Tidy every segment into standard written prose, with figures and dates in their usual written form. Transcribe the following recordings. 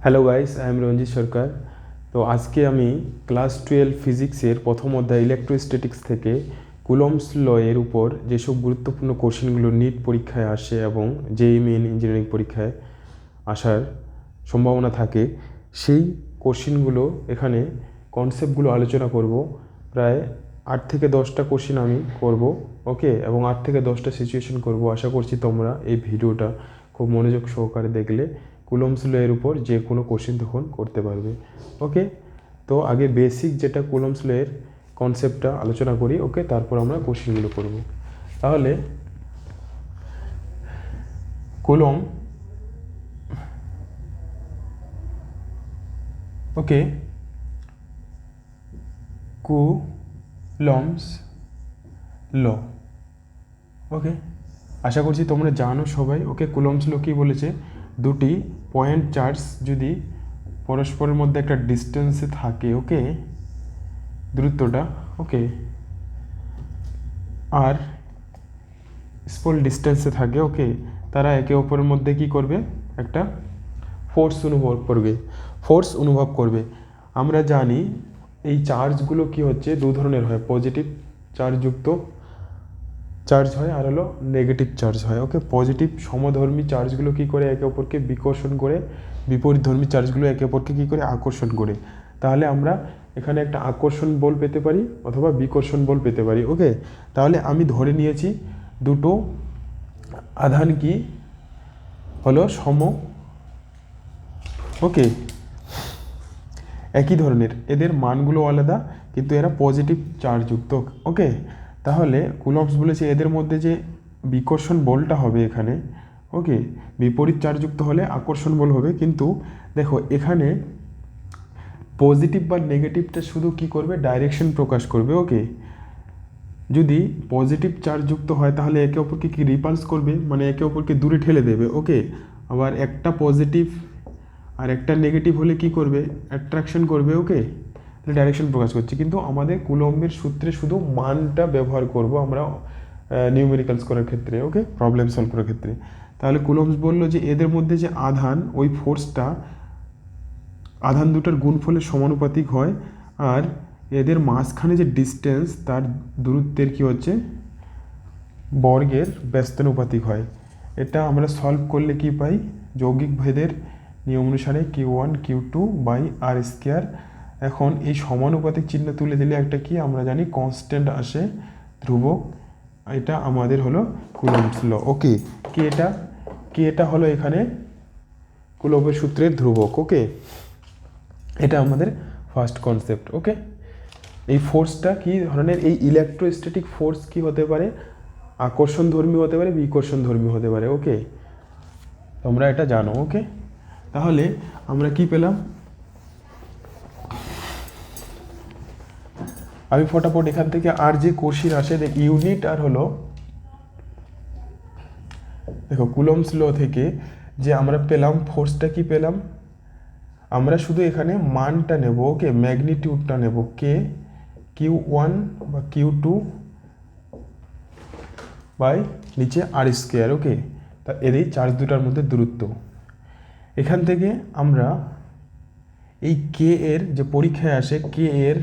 Hello guys, I am রঞ্জিত সরকার। তো আজকে আমি ক্লাস 12 ফিজিক্সের প্রথম অধ্যায় ইলেকট্রোস্ট্যাটিক্স থেকে কুলম্বস ল এর উপর যেসব গুরুত্বপূর্ণ কোশ্চেনগুলো নিট পরীক্ষায় আসে এবং জেইই মেইন ইঞ্জিনিয়ারিং পরীক্ষায় আসার সম্ভাবনা থাকে, সেই কোশ্চেনগুলো এখানে কনসেপ্টগুলো আলোচনা করব। প্রায় 8 থেকে 10টা কোশ্চেন আমি করব, ওকে, এবং 8 থেকে 10টা সিচুয়েশন করব। আশা করছি তোমরা এই ভিডিওটা খুব মনোযোগ সহকারে দেখলে কুলম্বস ল এর উপর যে কোনো কোশ্চেন তখন করতে পারবে, ওকে। তো আগে বেসিক যেটা কুলম্বস ল এর কনসেপ্টটা আলোচনা করি, ওকে, তারপর আমরা কোশ্চেনগুলো করব। তাহলে কুলম্ব, ওকে, কুলম্বস ল, ওকে। আশা করছি তোমরা জানো সবাই, ওকে। কুলম্বস ল কী বলেছে? দুটি পয়েন্ট চার্জ যদি পরস্পরের মধ্যে একটা ডিস্টেন্সে থাকে, ওকে, দূরত্বটা, ওকে, আর স্মল ডিস্টেন্সে থাকে, ওকে, তারা একে অপরের মধ্যে কী করবে? একটা ফোর্স অনুভব করবে। আমরা জানি এই চার্জগুলো কি হচ্ছে, দু ধরনের হয়। পজিটিভ চার্জযুক্ত চার্জ হয় আর হলো নেগেটিভ চার্জ হয়, ওকে। পজিটিভ সমধর্মী চার্জগুলো কী করে? একে অপরকে বিকর্ষণ করে। বিপরীতধর্মী চার্জগুলো একে অপরকে কী করে? আকর্ষণ করে। তাহলে আমরা এখানে একটা আকর্ষণ বল পেতে পারি অথবা বিকর্ষণ বল পেতে পারি, ওকে। তাহলে আমি ধরে নিয়েছি দুটো আধান কি হলো সম, ওকে, একই ধরনের, এদের মানগুলো আলাদা কিন্তু এরা পজিটিভ চার্জযুক্ত, ওকে। তাহলে কুলম্বস বলেছে এদের মধ্যে যে বিকর্ষণ বলটা হবে এখানে, ওকে, বিপরীত চার্জযুক্ত হলে আকর্ষণ বল হবে। কিন্তু দেখো এখানে পজিটিভ বা নেগেটিভটা শুধু কি করবে? ডাইরেকশন প্রকাশ করবে, ওকে। যদি পজিটিভ চার্জযুক্ত হয় তাহলে একে অপরকে কি রিপালস করবে, মানে একে অপরকে দূরে ঠেলে দেবে, ওকে। আবার একটা পজিটিভ আর একটা নেগেটিভ হলে কি করবে? অ্যাট্রাকশন করবে, ওকে। তাহলে ডাইরেকশন প্রকাশ করছে। কিন্তু আমাদের কুলম্বের সূত্রে শুধু মানটা ব্যবহার করব আমরা নিউমেরিক্যালস করার ক্ষেত্রে, ওকে, প্রবলেম সলভ করার ক্ষেত্রে। তাহলে কুলম্বস বলল যে এদের মধ্যে যে আধান, ওই ফোর্সটা আধান দুটার গুণফলের সমানুপাতিক হয়, আর এদের মাঝখানে যে ডিস্টেন্স তার দূরত্বের কি হচ্ছে? বর্গের ব্যস্তানুপাতিক হয়। এটা আমরা সলভ করলে কি পাই? যৌগিক ভেদের নিয়ম অনুসারে Q1 Q2 by R square. এখন এই সমানুপাতিক চিহ্ন তুলে দিলে একটা কি আমরা জানি? কনস্ট্যান্ট আসে, ধ্রুবক। এটা আমাদের হলো কুলম্বস ল, ওকে। কি এটা হলো এখানে কুলম্বের সূত্রের ধ্রুবক, ওকে। এটা আমাদের ফার্স্ট কনসেপ্ট, ওকে। এই ফোর্সটা কি ধরনের? এই ইলেকট্রোস্ট্যাটিক ফোর্স কি হতে পারে? আকর্ষণধর্মী হতে পারে, বিকর্ষণধর্মী হতে পারে, ওকে। তোমরা এটা জানো, ওকে। তাহলে আমরা কি পেলাম? আমি ফটাফট এখান থেকে আর যে কোশ্চেন আসে ইউনিট আর হলো, দেখো কুলম্বস ল থেকে যে আমরা পেলাম ফোর্সটা কি পেলাম? আমরা শুধু এখানে মানটা নেব, ওকে, ম্যাগনিটিউডটা নেব, কে Q1 বা Q2 বাই নিচে আর স্কোয়ার, ওকে। তা এর এই চার্জ দুটার মধ্যে দূরত্ব। এখান থেকে আমরা এই কে এর যে পরীক্ষায় আসে, কে এর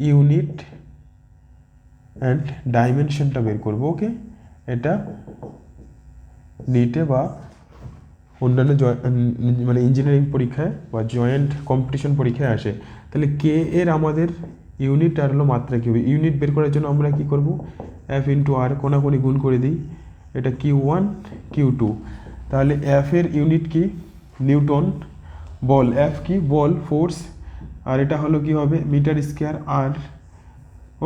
ইউনিট অ্যান্ড ডাইমেনশনটা বের করব, ওকে। এটা নিটে বা অন্যান্য মানে ইঞ্জিনিয়ারিং পরীক্ষায় বা জয়েন্ট কম্পিটিশন পরীক্ষায় আসে। তাহলে কে এর আমাদের ইউনিট আর হলো মাত্রা কী হবে? ইউনিট বের করার জন্য আমরা কি করব? F ইন্টু আর কোনাকুনি গুণ করে দিই। এটা Q1 Q2। তাহলে F এর ইউনিট কি? নিউটন। বল, F কি? বল, ফোর্স। আর এটা হলো কি হবে? মিটার স্কোয়ার আর,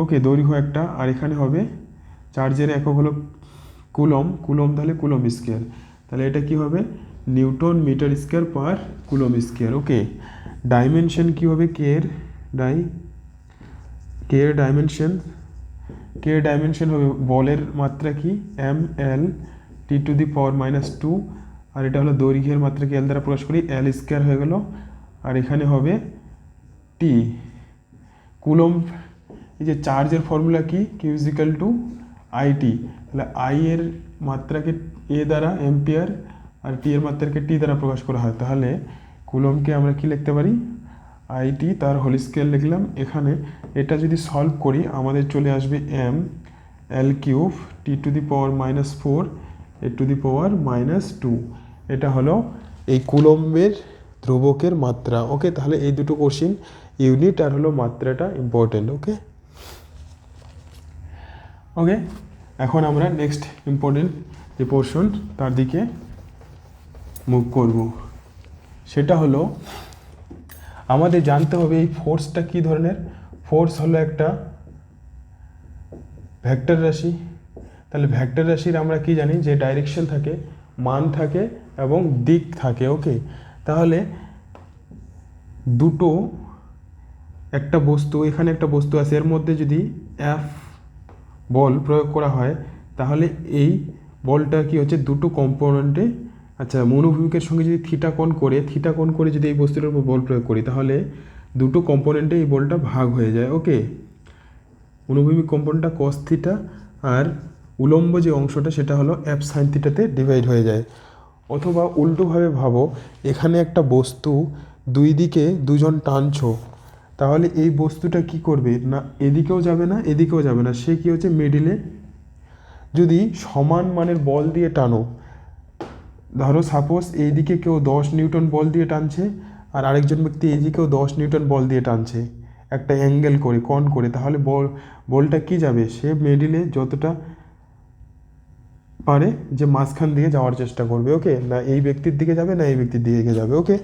ওকে, দৈর্ঘ্য একটা। আর এখানে হবে চার্জের একক হলো কুলম, তাহলে কুলম স্কোয়ার। তাহলে এটা কি হবে? Newton metre square per coulomb square, okay. Dimension কি হবে? কে এর ডাইমেনশন হবে বলের মাত্রা কি? ml T⁻⁻²। আর এটা হলো দৈর্ঘ্যের মাত্রা কি? L দ্বারা প্রকাশ করি, L স্কোয়ার হয়ে গেল। আর এখানে হবে T। কুলম্ব এই যে চার্জের ফর্মুলা কি? Q=IT। তাহলে I এর মাত্রাকে A দ্বারা, এম্পিয়ার, আর T এর মাত্রাকে T দ্বারা প্রকাশ করা হয়। তাহলে কুলম্বকে আমরা কি লিখতে পারি, আইটি তার হোল স্কয়ার লিখলাম। এখানে এটা যদি সলভ করি আমাদের চলে আসবে M L cube T to the power -4 A to the power -2। এটা হলো এই কুলম্বের ধ্রুবকের মাত্রা। ওকে, তাহলে এই দুটো কোশ্চিন ইউনিট আর হলো মাত্রাটা ইম্পর্টেন্ট। ওকে ওকে, এখন আমরা নেক্সট ইম্পর্টেন্ট যে পোর্শন তার দিকে মুভ করব। সেটা হলো আমাদের জানতে হবে এই ফোর্সটা কী ধরনের। ফোর্স হলো একটা ভেক্টর রাশি। তাহলে ভেক্টর রাশির আমরা কি জানি যে ডাইরেকশন থাকে, মান থাকে এবং দিক থাকে। ওকে, তাহলে দুটো একটা বস্তু, এখানে একটা বস্তু আছে, এর মধ্যে যদি এফ বল প্রয়োগ করা হয় তাহলে এই বলটা কি হচ্ছে দুটো কম্পোনেন্টে, আচ্ছা মনোভূমিকের সঙ্গে যদি থিটা কোণ করে যদি এই বস্তুটার উপর বল প্রয়োগ করি তাহলে দুটো কম্পোনেন্টে এই বলটা ভাগ হয়ে যায়। ওকে, অনুভূমিক কম্পোনেন্টটা কস থিটা আর উলম্ব যে অংশটা সেটা হলো এফ সাইন থিটাতে ডিভাইড হয়ে যায়। অথবা উল্টোভাবে ভাবো, এখানে একটা বস্তু দুই দিকে দুজন টানছো, তাহলে এই বস্তুটা কি করবে না, এদিকেও যাবে না এদিকেও যাবে না, সে কি হচ্ছে মিডিলে। যদি সমান মানের বল দিয়ে টানো, ধরো সাপোজ এইদিকে কেউ 10 নিউটন বল দিয়ে টানছে আর আরেকজন ব্যক্তি এইদিকেও 10 নিউটন বল দিয়ে টানছে একটা অ্যাঙ্গেল করে কোণ করে, তাহলে বলটা কি যাবে, সে মিডিলে যতটা পারে যে মাঝখান দিয়ে যাওয়ার চেষ্টা করবে। ওকে, না এই ব্যক্তির দিকে যাবে না এই ব্যক্তির দিকে যাবে। ওকে,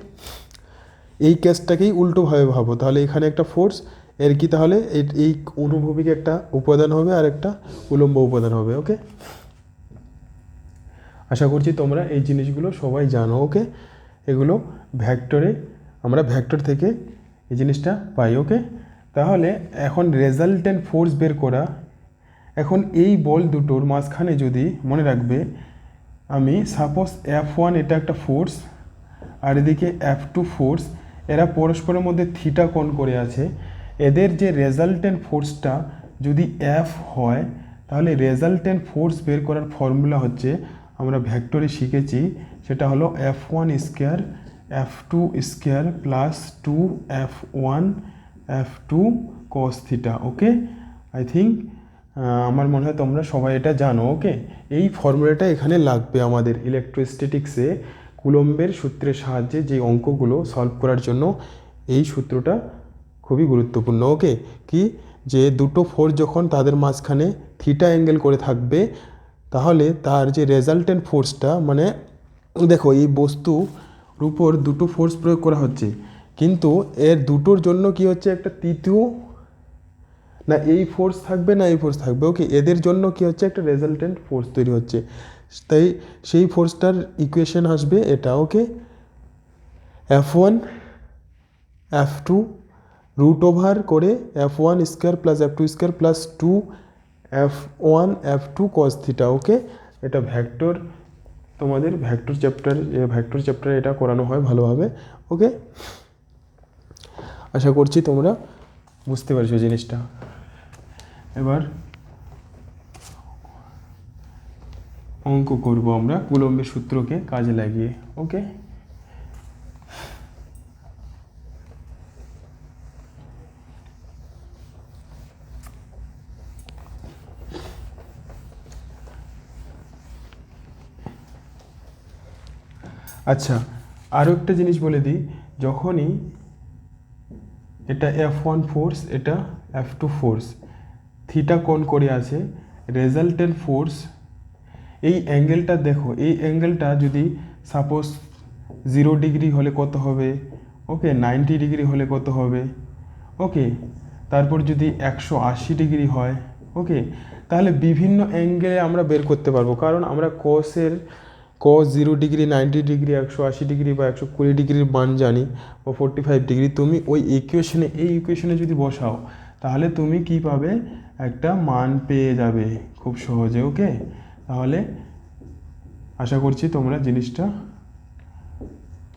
এই কেসটাকেই উল্টোভাবে ভাবো, তাহলে এখানে একটা ফোর্স, এর কি তাহলে এই অনুভূমিক একটা উপাদান হবে আর একটা উলম্ব উপাদান হবে। ওকে, আশা করছি তোমরা এই জিনিসগুলো সবাই জানো। ওকে, এগুলো ভেক্টরে, আমরা ভেক্টর থেকে এই জিনিসটা পাই। ওকে, তাহলে এখন রেজাল্টেন্ট ফোর্স বের করা। এখন এই বল দুটোর মাঝখানে যদি মনে রাখবে, আমি সাপোজ F1 এটা একটা ফোর্স আর এদিকে F2 ফোর্স, এরা পরস্পরের মধ্যে থিটা কোণ করে আছে। এদের যে রেজাল্টেন্ট ফোর্সটা যদি F হয় তাহলে রেজাল্টেন্ট ফোর্স বের করার ফর্মুলা হচ্ছে, আমরা ভেক্টরে শিখেছি, সেটা হলো F1 square F2 square plus 2F1 F2 cos theta. Okay, I think আমার মনে হয় তোমরা সবাই এটা জানো। ওকে, এই ফর্মুলাটা এখানে লাগবে আমাদের ইলেকট্রোস্ট্যাটিক্সে কুলম্বের সূত্রের সাহায্যে যে অঙ্কগুলো সলভ করার জন্য এই সূত্রটা খুবই গুরুত্বপূর্ণ। ওকে, কি যে দুটো ফোর্স যখন তাদের মাঝখানে থিটা অ্যাঙ্গেল করে থাকবে তাহলে তার যে রেজাল্টেন্ট ফোর্সটা, মানে দেখো এই বস্তুর উপর দুটো ফোর্স প্রয়োগ করা হচ্ছে, কিন্তু এর দুটোর জন্য কি হচ্ছে একটা তৃতীয়, না এই ফোর্স থাকবে না এই ফোর্স থাকবে। ওকে, এদের জন্য কি হচ্ছে একটা রেজাল্টেন্ট ফোর্স তৈরি হচ্ছে, তাই সেই ফোর্সটার ইকুয়েশন আসবে এটা। ওকে, F1 F2 রুট ওভার করে F1 square plus F2 square plus 2F1 F2 cos theta. Okay, এটা ভেক্টর, তোমাদের ভেক্টর চ্যাপ্টারে এটা করানো হয় ভালোভাবে। ওকে, আশা করছি তোমরা বুঝতে পারছো জিনিসটা। এবার অঙ্ক করব আমরা কুলম্বের সূত্রকে কাজে লাগিয়ে। ওকে, আচ্ছা আরও একটা জিনিস বলে দিই, যখনই এটা F1 ফোর্স এটা F2 ফোর্স থিটা কোণ করে আছে, রেজাল্টেন্ট ফোর্স এই অ্যাঙ্গেলটা দেখো, এই অ্যাঙ্গেলটা যদি সাপোজ 0 ডিগ্রি হলে কত হবে, ওকে 90 ডিগ্রি হলে কত হবে, ওকে তারপর যদি 180 ডিগ্রি হয়, ওকে তাহলে বিভিন্ন অ্যাঙ্গেলে আমরা বের করতে পারবো, কারণ আমরা cos 0 ডিগ্রি 90 ডিগ্রি 180 ডিগ্রি বা 120 ডিগ্রির মান জানি বা 45 ডিগ্রি। তুমি ওই এই ইকুয়েশনে যদি বসাও তাহলে তুমি কি পাবে, একটা মান পেয়ে যাবে খুব সহজে। ওকে, তাহলে আশা করছি তোমরা জিনিসটা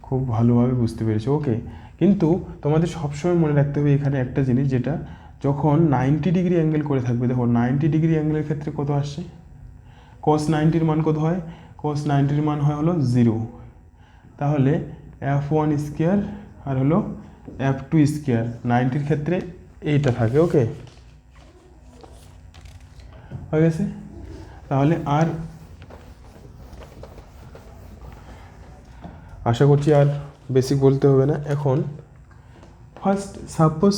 খুব ভালোভাবে বুঝতে পেরেছো। ওকে, কিন্তু তোমাদের সবসময় মনে রাখতে হবে এখানে একটা জিনিস, যেটা যখন 90 ডিগ্রি অ্যাঙ্গেল করে থাকবে, দেখো 90 ডিগ্রি অ্যাঙ্গেলের ক্ষেত্রে কত আসছে, cos 90-র মান কত হয়, cos 90-র মান হয় হলো 0। তাহলে F1 স্কোয়ার আর হলো F2 স্কোয়ার। 90-র ক্ষেত্রে এইটা থাকে। ওকে, হয়ে গেছে। তাহলে আর আশা করছি আর বেশি বলতে হবে না। এখন ফার্স্ট সাপোজ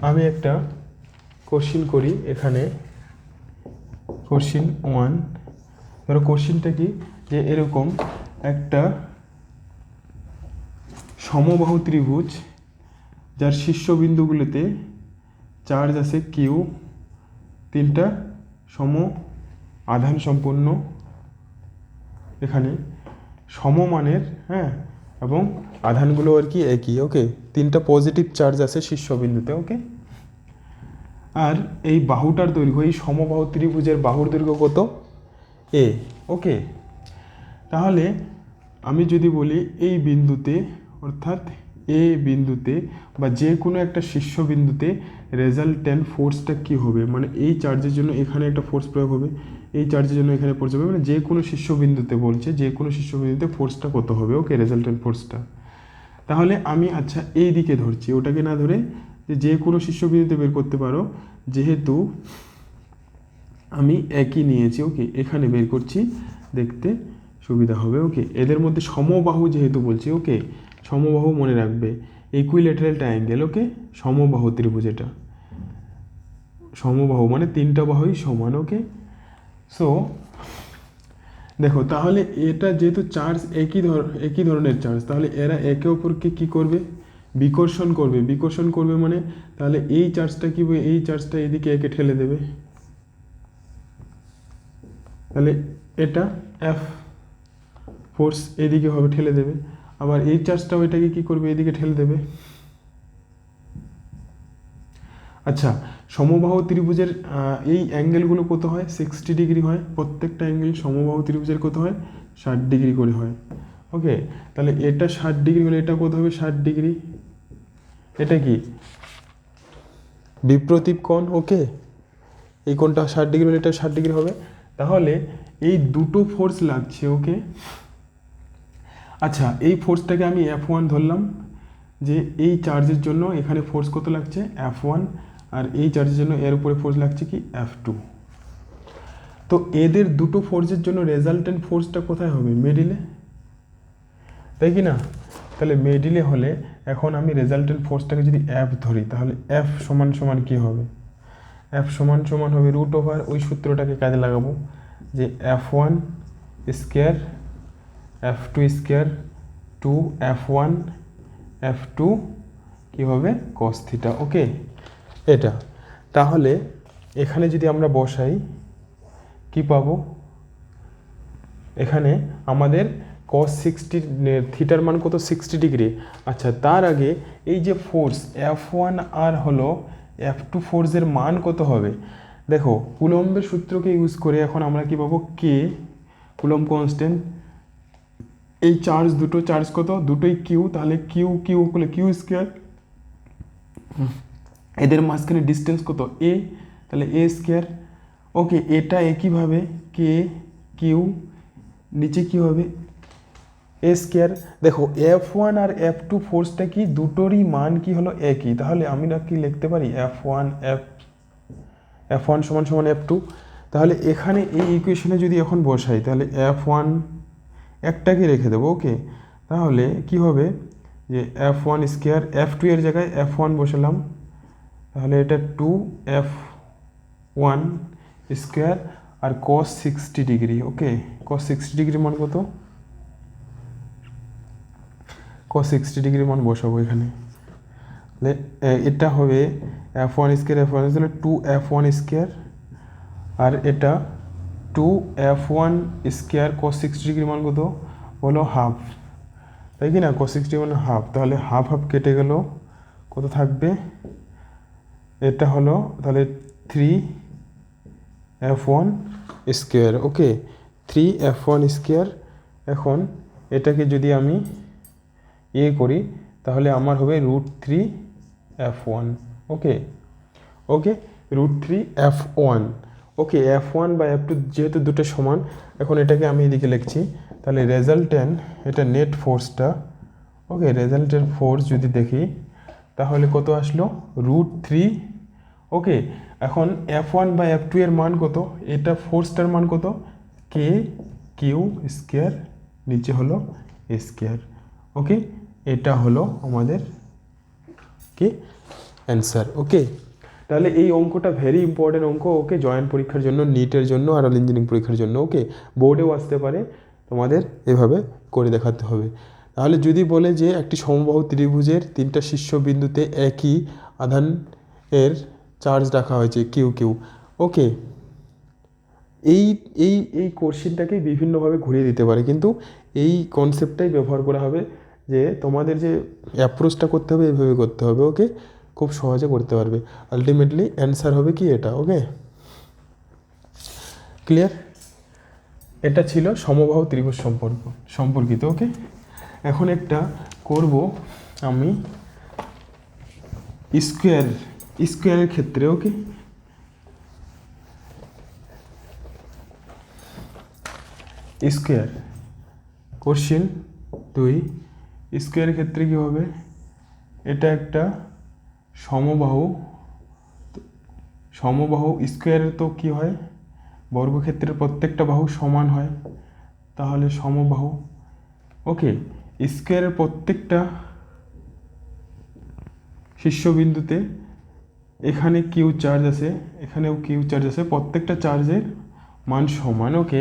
আমি একটা কোশ্চিন করি। এখানে কোশ্চিন 1, ধরো কোশ্চিনটা কি, যে এরকম একটা সমবাহু ত্রিভুজ যার শীর্ষবিন্দুগুলিতে চার্জ আছে কিউ, 3টা সম আধান সম্পন্ন এখানে সমমানের, হ্যাঁ, এবং আধানগুলো আর কি একই। ওকে, 3টা পজিটিভ চার্জ আছে শীর্ষবিন্দুতে। ওকে, আর এই বাহুটার দৈর্ঘ্য, এই সমবাহু ত্রিভুজের বাহুর দৈর্ঘ্য কত? এ। ওকে, তাহলে আমি যদি বলি এই বিন্দুতে, অর্থাৎ এ বিন্দুতে বা যে কোনো একটা শীর্ষবিন্দুতে রেজাল্টেন্ট ফোর্সটা কী হবে, মানে এই চার্জের জন্য এখানে একটা ফোর্স প্রয়োগ হবে, এই চার্জের জন্য এখানে ফোর্স হবে, মানে যে কোনো শীর্ষবিন্দুতে বলছে যে কোনো শীর্ষবিন্দুতে ফোর্সটা কত হবে। ওকে, রেজাল্টেন্ট ফোর্সটা। তাহলে আমি আচ্ছা এই দিকে ধরছি, ওটাকে না ধরে যে কোনো শীর্ষবিন্দুতে বের করতে পারো, যেহেতু আমি একই নিয়েছি। ওকে, এখানে বের করছি, দেখতে সুবিধা হবে। ওকে, এদের মধ্যে সমবাহু যেহেতু বলছি, ওকে, সমবাহু মনে রাখবে, ইকুইল্যাটারাল ট্রায়াঙ্গেল। ওকে, সমবাহু ত্রিভুজ, এটা সমবাহু মানে 3টা বাহুই সমান। ওকে, সো দেখো, তাহলে এটা যেহেতু চার্জ একই ধরনের চার্জ, তাহলে এরা একে অপরকে কী করবে? বিকর্ষণ করবে। বিকর্ষণ করবে মানে তাহলে এই চার্জটা কী হবে? এই চার্জটা এদিকে একে ঠেলে দেবে, তাহলে এটা এফ ফোর্স এদিকে হবে, ঠেলে দেবে। আবার এই চার্জটাও এটাকে কী করবে? এদিকে ঠেলে দেবে। আচ্ছা, সমবাহু ত্রিভুজের এই অ্যাঙ্গেলগুলো কত হয়? 60 ডিগ্রি হয়। প্রত্যেকটা অ্যাঙ্গেল সমবাহু ত্রিভুজের কত হয়? 60 ডিগ্রি করে হয়। ওকে, তাহলে এটা 60 ডিগ্রি হলে এটা কত হবে? 60 ডিগ্রি। এটা কি বিপ্রতীপ কোণ। ওকে, এই কোণটা 60 ডিগ্রি হলে এটা 60 ডিগ্রি হবে। তাহলে এই দুটো ফোর্স লাগছে। ওকে, আচ্ছা, এই ফোর্সটাকে আমি F1 ধরলাম, যে এই চার্জের জন্য এখানে ফোর্স কত লাগছে? F1, আর এই চার্জের জন্য এর উপরে ফোর্স লাগছে কি? F2। তো এদের দুটো ফোর্সের জন্য রেজাল্টেন্ট ফোর্সটা কোথায় হবে? মিডিলে, তাই কি না? তাহলে মিডিলে হলে এখন আমি রেজাল্টেন্ট ফোর্সটাকে যদি F ধরি, তাহলে F সমান সমান কী হবে? F সমান সমান হবে √, ওই সূত্রটাকে কাজে লাগাবো, যে F1 square F2 square 2F1 F2 কী হবে? cos theta. ওকে, এটা তাহলে এখানে যদি আমরা বসাই কি পাবো? এখানে আমাদের cos 60 থিটার মান কত? 60 ডিগ্রি। আচ্ছা, তার আগে এই যে ফোর্স F1 আর হলো F2 ফোর্সের মান কত হবে? দেখো, কুলম্বের সূত্রকে ইউজ করে এখন আমরা কি পাবো? কে, কুলম্ব কনস্ট্যান্ট। এই চার্জ দুটো, চার্জ কত? দুটোই কিউ, তাহলে কিউ কিউ হলে কিউ স্কোয়ার। এদের মাঝখানে ডিস্টেন্স কত? এ, তাহলে এ স্কোয়ার। ওকে, এটা একইভাবে কে কিউ, নিচে কি হবে? এ স্কোয়ার। দেখো, F1 আর F2 ফোর্সটা কি দুটোরই মান কি হলো? একই। তাহলে আমি না কি লিখতে পারি? F1 সমান সমান F2। তাহলে এখানে এই ইকুয়েশনে যদি এখন বসাই, তাহলে F1 একটাকে রেখে দেবো। ওকে, তাহলে কি হবে? যে F1 স্কোয়ার, F2 এর জায়গায় F1 বসালাম, তাহলে এটা 2F1 স্কোয়ার আর cos 60 ডিগ্রি। ওকে, cos 60 ডিগ্রির মান কত? cos 60 ডিগ্রির মান বসাবো এখানে, তাহলে এটা হবে F1 স্কোয়ার, F1 তাহলে 2F1 স্কোয়ার, আর এটা 2F1 স্কোয়ার cos 60 ডিগ্রির মান কত? হলো হাফ, তাই কি না? cos 60 মানে হাফ, তাহলে হাফ হাফ কেটে গেল, কত থাকবে? এটা হলো তাহলে 3F1 স্কোয়ার। ওকে, 3F1 স্কোয়ার। এখন এটাকে যদি আমি করি, তাহলে আমার হবে √3F1। ওকে, ওকে, √3F1। ওকে, F1 বা F2 যেহেতু দুটো সমান, এখন এটাকে আমি এদিকে লিখছি, তাহলে রেজাল্টেন্ট এটা নেট ফোর্সটা, ওকে, রেজাল্টেন্ট ফোর্স যদি দেখি তাহলে কত আসলো √3, ওকে। এখন F1 বা F2 এর মান কত, এটা ফোর্সটার মান কত কে কিউ স্কোয়ার, নিচে হলো এ স্কোয়ার, ওকে। এটা হলো আমাদের কি অ্যান্সার, ওকে। তাহলে এই অঙ্কটা ভেরি ইম্পর্টেন্ট অঙ্ক, ওকে, জয়েন্ট পরীক্ষার জন্য, নিটের জন্য আর ইঞ্জিনিয়ারিং পরীক্ষার জন্য, ওকে। বোর্ডেও আসতে পারে, তোমাদের এভাবে করে দেখাতে হবে। তাহলে যদি বলে যে একটি সমবাহু ত্রিভুজের 3টা শীর্ষবিন্দুতে একই আধান এর চার্জ রাখা হয়েছে কিউ কিউ, ওকে। এই এই এই কোশ্চেনটাকে বিভিন্নভাবে ঘুরিয়ে দিতে পারে, কিন্তু এই কনসেপ্টটাই ব্যবহার করা হবে যে তোমাদের যে অ্যাপ্রোচটা করতে হবে এইভাবে করতে হবে, ওকে। খুব সহজে করতে পারবে, আলটিমেটলি অ্যান্সার হবে কি এটা, ওকে। ক্লিয়ার? এটা ছিল সমবাহু ত্রিভুজ সম্পর্কিত, ওকে। এখন একটা করব আমি স্কোয়ারের ক্ষেত্রে, ওকে। স্কোয়ার কোশ্চেন 2, স্কোয়ারের ক্ষেত্রে কী হবে, এটা একটা সমবাহু স্কোয়ারের তো কী হয়, বর্গক্ষেত্রের প্রত্যেকটা বাহু সমান হয়, তাহলে সমবাহু, ওকে। স্কোয়ারের প্রত্যেকটা শীর্ষবিন্দুতে এখানে কিউ চার্জ আছে, এখানেও কিউ চার্জ আছে, প্রত্যেকটা চার্জের মান সমান, ওকে।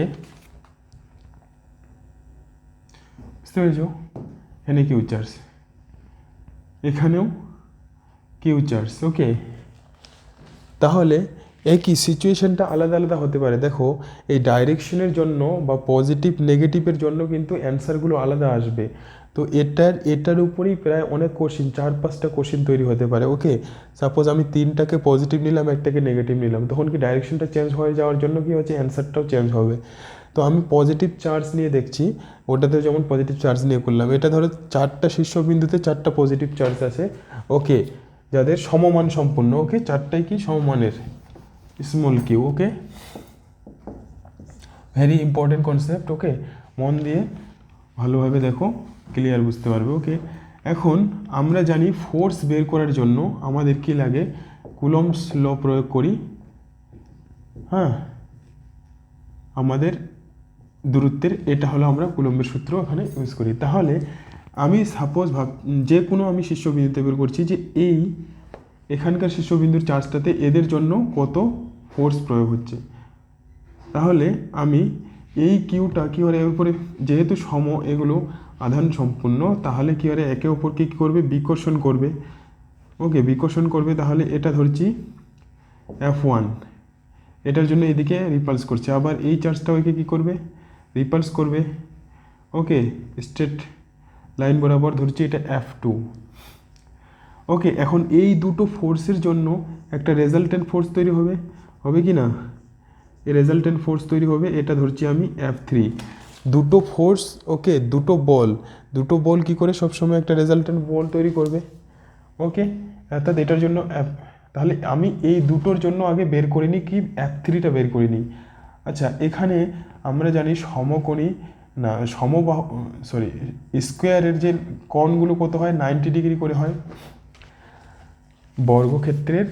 বুঝতে পেরেছ? এখানে কিউ চার্জ, এখানেও কিউ চার্জ, ওকে। তাহলে একই সিচুয়েশনটা আলাদা আলাদা হতে পারে, দেখো এই ডাইরেকশনের জন্য বা পজিটিভ নেগেটিভের জন্য কিন্তু অ্যান্সারগুলো আলাদা আসবে। তো এটার উপরেই প্রায় অনেক কোশ্চিন, 4-5টা কোশ্চিন তৈরি হতে পারে, ওকে। সাপোজ আমি 3টাকে পজিটিভ নিলাম, একটাকে নেগেটিভ নিলাম, তখন কি ডাইরেকশনটা চেঞ্জ হয়ে যাওয়ার জন্য কি হচ্ছে, অ্যান্সারটাও চেঞ্জ হবে। তো আমি পজিটিভ চার্জ নিয়ে দেখছি, ওটাতেও যেমন পজিটিভ চার্জ নিয়ে করলাম, এটা ধরো 4টা শীর্ষবিন্দুতে 4টা পজিটিভ চার্জ আছে, ওকে, যাদের সমমান সম্পন্ন, ওকে, 4টাই কি সমমানের, স্মল কিউ, ওকে। ভেরি ইম্পর্টেন্ট কনসেপ্ট, ওকে। মন দিয়ে ভালোভাবে দেখো, ক্লিয়ার বুঝতে পারবে, ওকে। এখন আমরা জানি ফোর্স বের করার জন্য আমাদের কি লাগে, কুলম্বস ল প্রয়োগ করি, হ্যাঁ, আমাদের দূরত্বের, এটা হলো আমরা কুলম্বের সূত্র এখানে ইউজ করি। তাহলে আমি সাপোজ যে কোনো আমি শীর্ষবিন্দুতে বের করছি যে এই এখানকার শীর্ষবিন্দুর চার্জটাতে এদের জন্য কত ফোর্স প্রয়োগ হচ্ছে। তাহলে আমি এই কিউটা কী করে এর উপরে, যেহেতু এগুলো আধান সম্পূর্ণ, তাহলে কী করে একে অপরকে কী করবে, বিকর্ষণ করবে, ওকে, বিকর্ষণ করবে। তাহলে এটা ধরছি F1, এটার জন্য এদিকে রিপালস করছে, আবার এই চার্জটাও একে কী করবে, রিপালস করবে, ওকে। স্ট্রেট লাইন বরাবর ধরছি এটা F2, ওকে। এখন এই দুটো ফোর্সের জন্য একটা রেজাল্টেন্ট ফোর্স তৈরি হবে কি না, এই রেজাল্টেন্ট ফোর্স তৈরি হবে, এটা ধরছি আমি F3। দুটো ফোর্স, ওকে, দুটো বল কি করে সবসময় একটা রেজাল্টেন্ট বল তৈরি করবে, ওকে। অর্থাৎ এটার জন্য তাহলে আমি এই দুটোর জন্য আগে বের করে নিই কি, F3টা বের করে নিই। আচ্ছা, এখানে আমরা জানি সমকোণী না স্কোয়ারের যে কোণগুলো কত হয়, 90 ডিগ্রি করে হয়, বর্গক্ষেত্রের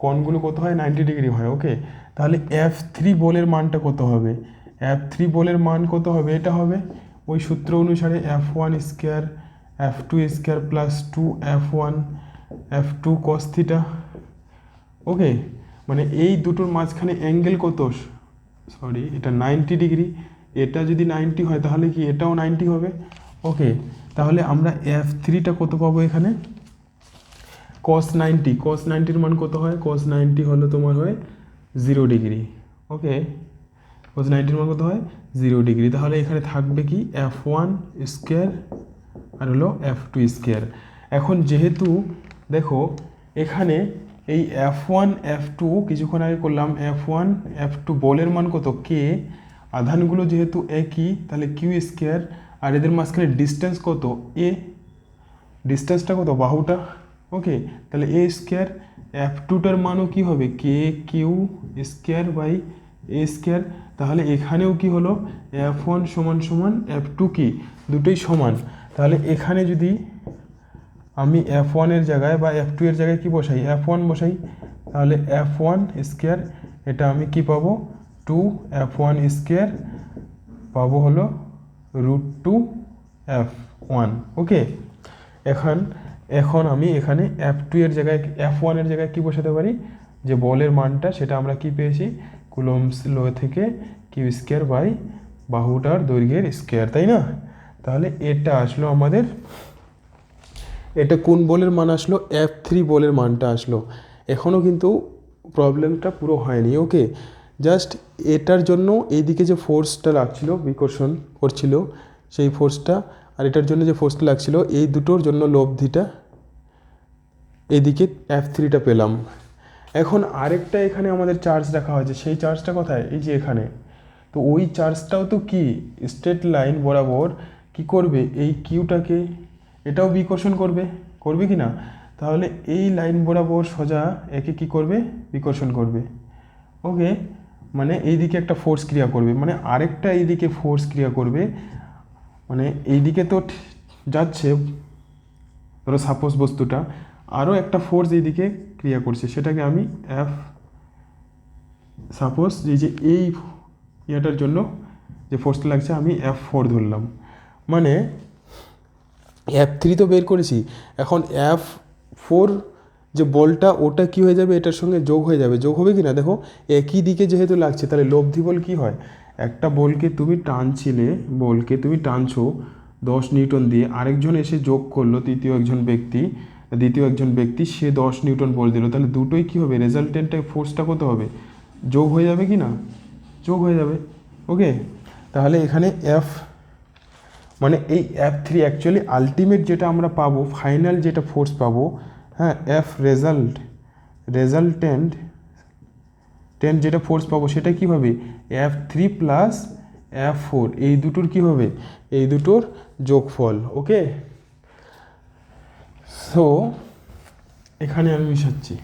কোণগুলো কত হয়, 90 ডিগ্রি হয়, ওকে। তাহলে F3 বলের মানটা কত হবে, F3 বলের মান কত হবে, এটা হবে ওই সূত্র অনুসারে F1 square F2 square plus 2F1 F2 cos theta, okay. মানে এই দুটোর মাঝখানে অ্যাঙ্গেল কত, এটা 90 ডিগ্রি, এটা যদি 90 হয় তাহলে কি এটাও 90 হবে, ওকে। তাহলে আমরা F3টা কত পাবো এখানে, cos 90 মান কত হয়, cos 90 হলো তোমার হয় 0 ডিগ্রি, ওকে। cos 90 মান কত হয় 0 ডিগ্রি। তাহলে এখানে থাকবে কি F1 স্কোয়ার আর হলো F2 স্কোয়ার। এখন যেহেতু দেখো এখানে এই F1 F2 কিছুক্ষণ আগে করলাম, F1 F2 বলের মান কত কে, আধানগুলো যেহেতু একই তাহলে কিউ স্কোয়ার, আর এদের মাঝখানে ডিস্টেন্স কত এ, ডিস্টেন্সটা কত বাহুটা, ওকে। তাহলে এ স্কোয়ার, F2টার মানও কী হবে K Q square by A square. তাহলে এখানেও কি হলো, F1 সমান সমান F2 কি দুটোই সমান। তাহলে এখানে যদি আমি F1 এর জায়গায় বা F2 এর জায়গায় কি বসাই, F1 বসাই, তাহলে F1 স্কোয়ার, এটা আমি কি পাবো 2F1 স্কোয়ার পাবো হলো √2F1। ওকে, এখন আমি এখানে F2 এর জায়গায় F1 এর জায়গায় কি বসাতে পারি, যে বলের মানটা সেটা আমরা কি পেয়েছি কুলম্বস ল থেকে কিউ স্কোয়ার বাই বাহুটার দৈর্ঘ্যের স্কোয়ার, তাই না। তাহলে এটা আসলো আমাদের, এটা কোন বলের মান আসলো, F3 বলের মানটা আসলো। এখনও কিন্তু প্রবলেমটা পুরো হয়নি। ওকে, জাস্ট এটার জন্য এইদিকে যে ফোর্সটা লাগছিল, বিকর্ষণ করছিল সেই ফোর্সটা, আর এটার জন্য যে ফোর্সটা লাগছিল, এই দুটোর জন্য লব্ধিটা এইদিকে F3টা পেলাম। এখন আরেকটা এখানে আমাদের চার্জ রাখা হয়েছে, সেই চার্জটা কোথায়, এই যে এখানে। তো ওই চার্জটাও তো কি স্ট্রেট লাইন বরাবর কি করবে, এই কিউটাকে এটাও বিকর্ষণ করবে কি না। তাহলে এই লাইন বরাবর সোজা একে কি করবে, বিকর্ষণ করবে। ওকে, মানে এইদিকে একটা ফোর্স ক্রিয়া করবে, মানে আরেকটা এইদিকে ফোর্স ক্রিয়া করবে, মানে এইদিকে তো যাচ্ছে ধরো সাপোজ বস্তুটা, আরও একটা ফোর্স এইদিকে ক্রিয়া করছে, সেটাকে আমি সাপোজ যে এই ইয়াটার জন্য যে ফোর্সটা লাগছে আমি F4 ধরলাম। মানে F3 তো বের করেছি, এখন F4 যে বলটা ওটা কি হয়ে যাবে, এটার সঙ্গে যোগ হয়ে যাবে। যোগ হবে কি না দেখো, একই দিকে যেহেতু লাগছে, তাহলে লব্ধি বল কি হয়, একটা বলকে তুমি টানছো 10 নিউটন দিয়ে, আরেকজন এসে যোগ করলো, দ্বিতীয় একজন ব্যক্তি সে 10 নিউটন বল দিল, তাহলে দুটোই কি হবে, রেজাল্টেন্টে ফোর্সটা কত হবে, যোগ হয়ে যাবে কি না, যোগ হয়ে যাবে। ওকে, তাহলে এখানে মানে এই F3 অ্যাকচুয়ালি আলটিমেট যেটা আমরা পাবো, ফাইনাল যেটা ফোর্স পাবো, হ্যাঁ, রেজাল্টেন্ট যেটা ফোর্স পাবো সেটা কী হবে, F3 প্লাস F4, এই দুটোর কী হবে, এই দুটোর যোগফল। ওকে, সো এখানে আমি মিশাচ্ছি,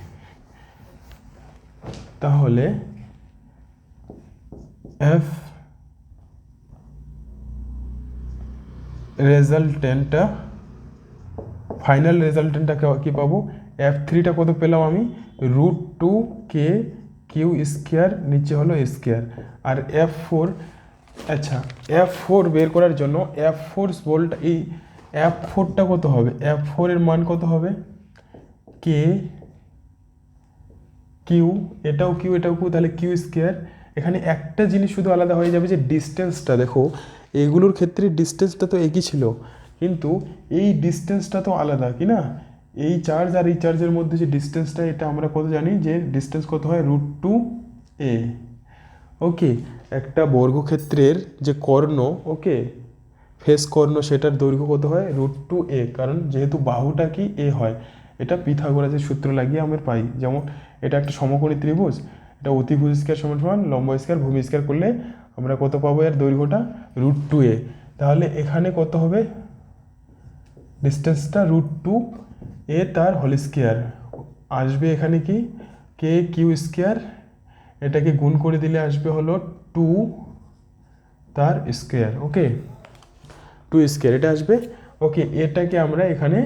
তাহলে ফাইনাল রেজাল্টেন্টটা কি পাবো, F3টা কত পেলাম আমি, √2K কিউ স্কোয়ার, নিচে হলো স্কোয়ার, আর F4, আচ্ছা F4 বের করার জন্য F4 বলটা, এই F4টা কত হবে, F4 এর মান কত হবে, কে কিউ, এটাও কিউ, তাহলে কিউ স্কোয়ার। এখানে একটা জিনিস শুধু আলাদা হয়ে যাবে, যে ডিস্টেন্সটা দেখো, এগুলোর ক্ষেত্রে ডিস্টেন্সটা তো একই ছিল, কিন্তু এই ডিস্টেন্সটা তো আলাদা কি না, এই চার্জ আর এই চার্জের মধ্যে যে ডিস্টেন্সটা, এটা আমরা কত জানি, যে ডিস্টেন্স কত হয় √2a। ওকে, একটা বর্গক্ষেত্রের যে কর্ণ, ওকে ফেস কর্ণ, সেটার দৈর্ঘ্য কত হয় √2a, কারণ যেহেতু বাহুটা কি এ হয়, এটা পিথাগোরাসের সূত্র লাগিয়ে আমরা পাই। যেমন এটা একটা সমকোণী ত্রিভুজ, এটা অতিভুজ স্কয়ার সমান সমান লম্ব স্কয়ার ভূমি স্কয়ার করলে আমরা কত পাবো, এর দৈর্ঘ্যটা √2a। তাহলে এখানে কত হবে, ডিস্টেন্সটা √2a তার হোল স্কয়ার আসবে, এখানে কি কে কিউ স্কয়ার, এটাকে গুণ করে দিলে আসবে হলো 2 তার স্কয়ার। ওকে, 2 স্কয়ার এটা আসবে। ওকে, এটাকে আমরা এখানে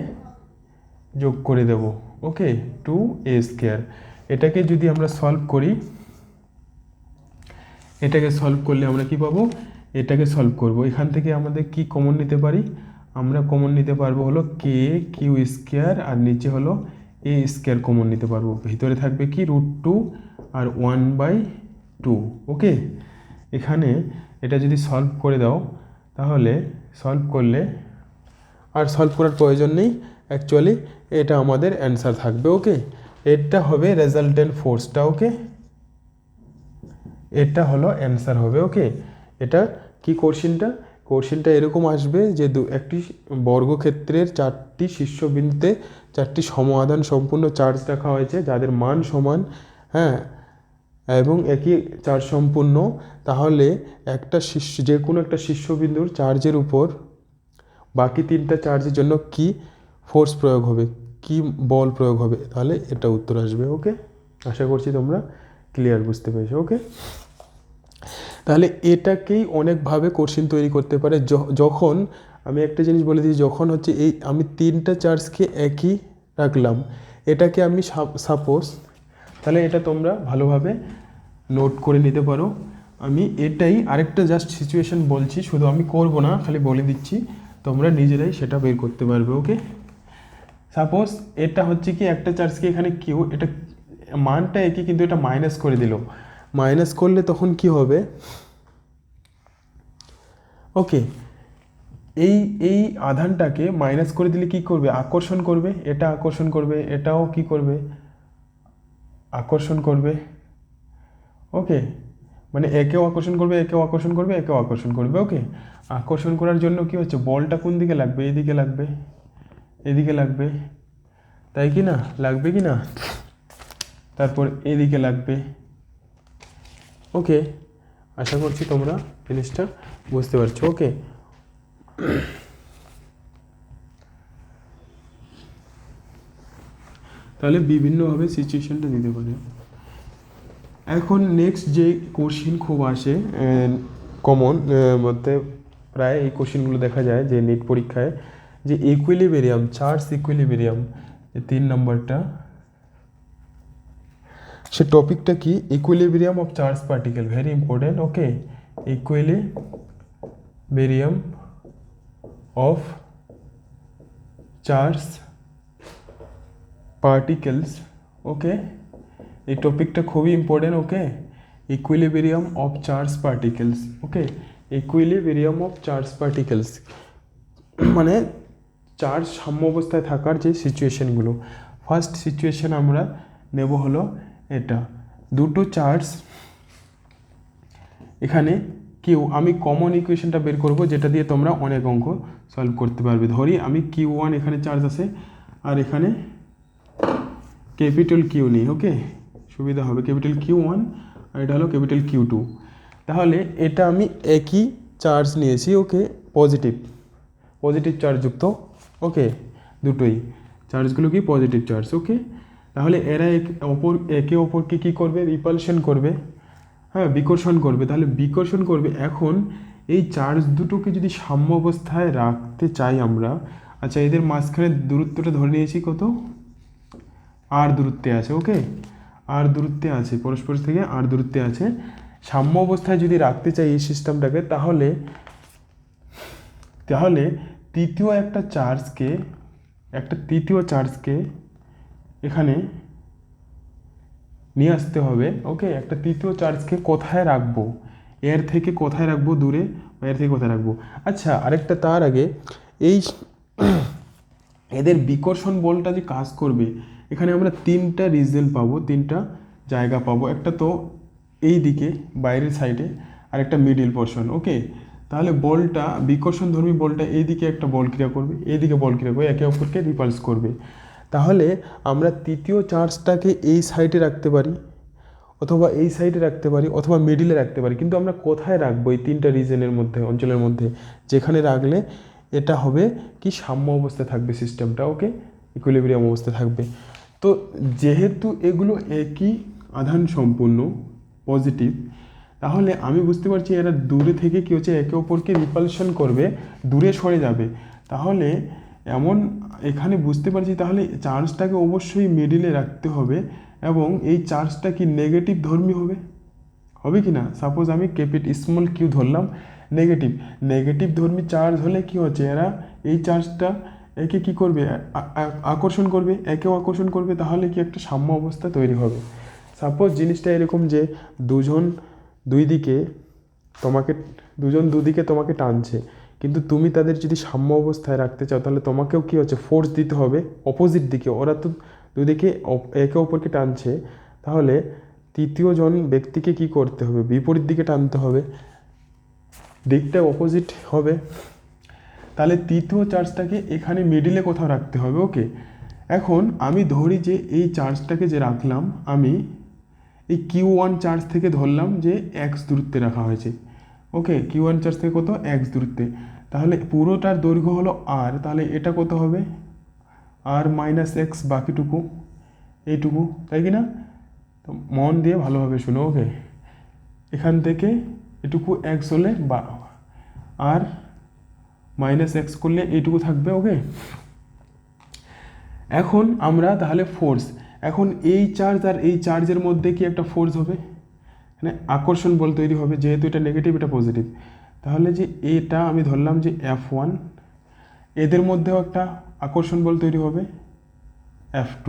যোগ করে দেব। ওকে, 2a স্কয়ার। এটাকে যদি আমরা সলভ করি, এটাকে সলভ করলে আমরা কি পাবো, এটাকে সলভ করব, এখান থেকে আমাদের কি কমন নিতে পারি, আমরা কমন নিতে পারবো হলো কে কিউ স্কয়ার, আর নিচে হলো এ স্কয়ার কমন নিতে পারবো, ভিতরে থাকবে কি √2 আর 1/2। ওকে, এখানে এটা যদি সলভ করে দাও, তাহলে সলভ করলে আর সলভ করার প্রয়োজন নেই, অ্যাকচুয়ালি এটা আমাদের অ্যান্সার থাকবে। ওকে, এটা হবে রেজাল্টেন্ট ফোর্সটা। ওকে, এটা হলো অ্যান্সার হবে। ওকে, এটা কি কোশ্চেনটা এরকম আসবে যে একটি বর্গক্ষেত্রের 4টি শীর্ষবিন্দুতে 4টি সমাধান সম্পূর্ণ চার্জ রাখা হয়েছে, যাদের মান সমান, হ্যাঁ, এবং একই চার্জ সম্পূর্ণ। তাহলে একটা যে কোনো একটা শীর্ষবিন্দুর চার্জের উপর বাকি 3টা চার্জের জন্য কি ফোর্স প্রয়োগ হবে, কি বল প্রয়োগ হবে, তাহলে এটা উত্তর আসবে। ওকে, আশা করছি তোমরা ক্লিয়ার বুঝতে পেরেছো। ওকে। তাহলে এটাকেই অনেকভাবে কোশ্চেন তৈরি করতে পারে। যখন আমি একটা জিনিস বলে দিই, যখন হচ্ছে এই আমি তিনটা চার্জকে একই রাখলাম, এটাকে আমি সাপোজ, তাহলে এটা তোমরা ভালোভাবে নোট করে নিতে পারো। আমি এটাই আরেকটা জাস্ট সিচুয়েশন বলছি, শুধু আমি করব না, খালি বলে দিচ্ছি, তোমরা নিজেরাই সেটা বের করতে পারবে। ওকে, সাপোজ এটা হচ্ছে কি একটা চার্জকে এখানে কিউ, এটা মানটা একই কিন্তু এটা মাইনাস করে দিল। মাইনাস করলে তখন কি হবে, ওকে, এই এই আধানটাকে মাইনাস করে দিলে কি করবে, আকর্ষণ করবে, এটা আকর্ষণ করবে, এটাও কি করবে, আকর্ষণ করবে। ওকে, মানে একেও আকর্ষণ করবে, একেও আকর্ষণ করবে, একেও আকর্ষণ করবে। ওকে, আকর্ষণ করার জন্য কি হচ্ছে, বলটা কোন দিকে লাগবে, এদিকে লাগবে, এদিকে লাগবে, তাই কি না, লাগবে কি না, তারপর এদিকে লাগবে। ওকে, আশা করছি তোমরা জিনিসটা বুঝতে পারছো। ওকে, তাহলে বিভিন্নভাবে সিচুয়েশনটা দিতে পারে। এখন নেক্সট যে কোশ্চিন খুব আসে কমন মধ্যে, প্রায় এই কোশ্চিনগুলো দেখা যায় যে নিট পরীক্ষায়, যে ইকুইলিব্রিয়াম, চার্জ ইকুইলিব্রিয়াম, 3 নম্বরটা, সে টপিকটা কি, equilibrium of charge particle, very important. Okay, equilibrium of charge particles. Okay, এই টপিকটা খুবই important. Okay, equilibrium of charge particles. Okay, equilibrium of charge particles মানে চার্জ সাম্য অবস্থায় থাকার যে সিচুয়েশনগুলো। ফার্স্ট সিচুয়েশন আমরা নেব হলো এটা, দুটো চার্জ এখানে কিউ, আমি কমন ইকুয়েশনটা বের করব যেটা দিয়ে তোমরা অনেক অঙ্ক সলভ করতে পারবে। ধরি আমি Q1 এখানে চার্জ আছে, আর এখানে ক্যাপিটাল কিউ নেই। ওকে, সুবিধা হবে, ক্যাপিটাল Q1 আর এটা হলো ক্যাপিটাল Q2। তাহলে এটা আমি একই চার্জ নিয়েছি। ওকে, পজিটিভ পজিটিভ চার্জযুক্ত। ওকে, দুটোই চার্জগুলো কি পজিটিভ চার্জ। ওকে, তাহলে এরা একে অপরকে কী করবে, রিপালশন করবে, হ্যাঁ, বিকর্ষণ করবে। তাহলে বিকর্ষণ করবে। এখন এই চার্জ দুটোকে যদি সাম্য অবস্থায় রাখতে চাই আমরা, আচ্ছা, এদের মাঝখানে দূরত্বটা ধরে নিয়েছি কত, আর দূরত্বে আছে। ওকে, আর দূরত্বে আছে, পরস্পর থেকে আর দূরত্বে আছে। সাম্য অবস্থায় যদি রাখতে চাই এই সিস্টেমটাকে, তাহলে তৃতীয় চার্জকে এখানে নিয়ে আসতে হবে। ওকে, একটা তৃতীয় চার্জকে কোথায় রাখবো, এর থেকে কোথায় রাখবো, দূরে, এর থেকে কোথায় রাখবো। আচ্ছা, আরেকটা তার আগে, এই এদের বিকর্ষণ বলটা যে কাজ করবে, এখানে আমরা তিনটা রিজন পাবো, তিনটা জায়গা পাবো। একটা তো এই দিকে বাইরের সাইডে, আর একটা মিডিল পোর্শন। ওকে, তাহলে বলটা, বিকর্ষণধর্মী বলটা এইদিকে একটা বল ক্রিয়া করবে, এইদিকে বল ক্রিয়া করবে, একে অপরকে রিপালস করবে। তাহলে আমরা তৃতীয় চার্জটাকে এই সাইডে রাখতে পারি, অথবা এই সাইডে রাখতে পারি, অথবা মিডিলে রাখতে পারি। কিন্তু আমরা কোথায় রাখবো, এই তিনটা রিজনের মধ্যে, অঞ্চলের মধ্যে, যেখানে রাখলে এটা হবে কি সাম্য অবস্থায় থাকবে সিস্টেমটা। ওকে, ইকুইলিব্রিয়াম অবস্থায় থাকবে। তো যেহেতু এগুলো একই আধান সম্পূর্ণ পজিটিভ, তাহলে আমি বুঝতে পারছি এরা দূরে থেকে কী হচ্ছে, একে অপরকে রিপালশন করবে, দূরে সরে যাবে। তাহলে এমন এখানে বুঝতে পারছি, তাহলে চার্জটাকে অবশ্যই মিডিলে রাখতে হবে, এবং এই চার্জটা কি নেগেটিভ ধর্মী হবে, হবে কি না। সাপোজ আমি স্মল কিউ ধরলাম, নেগেটিভ ধর্মী চার্জ হলে কি হচ্ছে, এরা এই চার্জটা একে কি করবে, আকর্ষণ করবে, একেও আকর্ষণ করবে। তাহলে কি একটা সাম্য অবস্থা তৈরি হবে। সাপোজ জিনিসটা এরকম যে দুজন দুদিকে তোমাকে টানছে, কিন্তু তুমি তাদের যদি সাম্য অবস্থায় রাখতে চাও, তাহলে তোমাকেও কি হচ্ছে, ফোর্স দিতে হবে অপোজিট দিকে। ওরা তো দুদিকে একে অপরকে টানছে, তাহলে তৃতীয় জন ব্যক্তিকে কি করতে হবে, বিপরীত দিকে টানতে হবে, দিকটা অপোজিট হবে। তাহলে তৃতীয় চার্জটাকে এখানে মিডিলে কোথাও রাখতে হবে। ওকে, এখন আমি ধরি যে এই চার্জটাকে যে রাখলাম, আমি এই Q1 চার্জ থেকে ধরলাম যে x দূরত্বে রাখা হয়েছে। ওকে, Q1 চার্জ থেকে কত, x দূরত্বে। তাহলে পুরোটার দৈর্ঘ্য হলো r, তাহলে এটা কত হবে, r - x, বাকিটুকু এইটুকু, তাই কি না। তো মন দিয়ে ভালোভাবে শুনো। ওকে, এখান থেকে এটুকু এক্স হলে বা আর মাইনাস এক্স করলে এইটুকু থাকবে। ওকে, এখন আমরা তাহলে ফোর্স, এখন এই চার্জ আর এই চার্জের মধ্যে কি একটা ফোর্স হবে, মানে আকর্ষণ বল তৈরি হবে, যেহেতু এটা নেগেটিভ এটা পজিটিভ। তাহলে যে এটা আমি ধরলাম যে F1, এদের মধ্যেও একটা আকর্ষণ বল তৈরি হবে F2।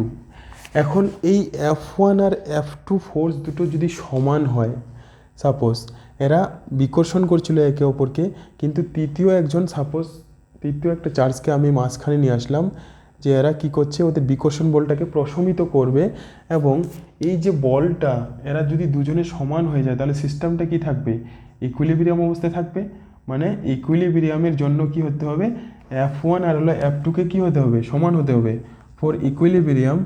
এখন এই F1 আর F2 ফোর্স দুটো যদি সমান হয়, সাপোজ এরা বিকর্ষণ করছিল একে অপরকে, কিন্তু তৃতীয় একটা চার্জকে আমি মাঝখানে নিয়ে আসলাম, যে এরা কি করছে, ওদের বিকর্ষণ বলটাকে প্রশমিত করবে। এবং এই যে বলটা এরা যদি দুজনে সমান হয়ে যায় তাহলে সিস্টেমটা কি থাকবে, ইকুইলিব্রিয়াম অবস্থায় থাকবে। মানে ইকুইলিব্রিয়ামের জন্য কি হতে হবে, F1 আর হলো F2কে কি হতে হবে, সমান হতে হবে। ফর ইকুইলিব্রিয়াম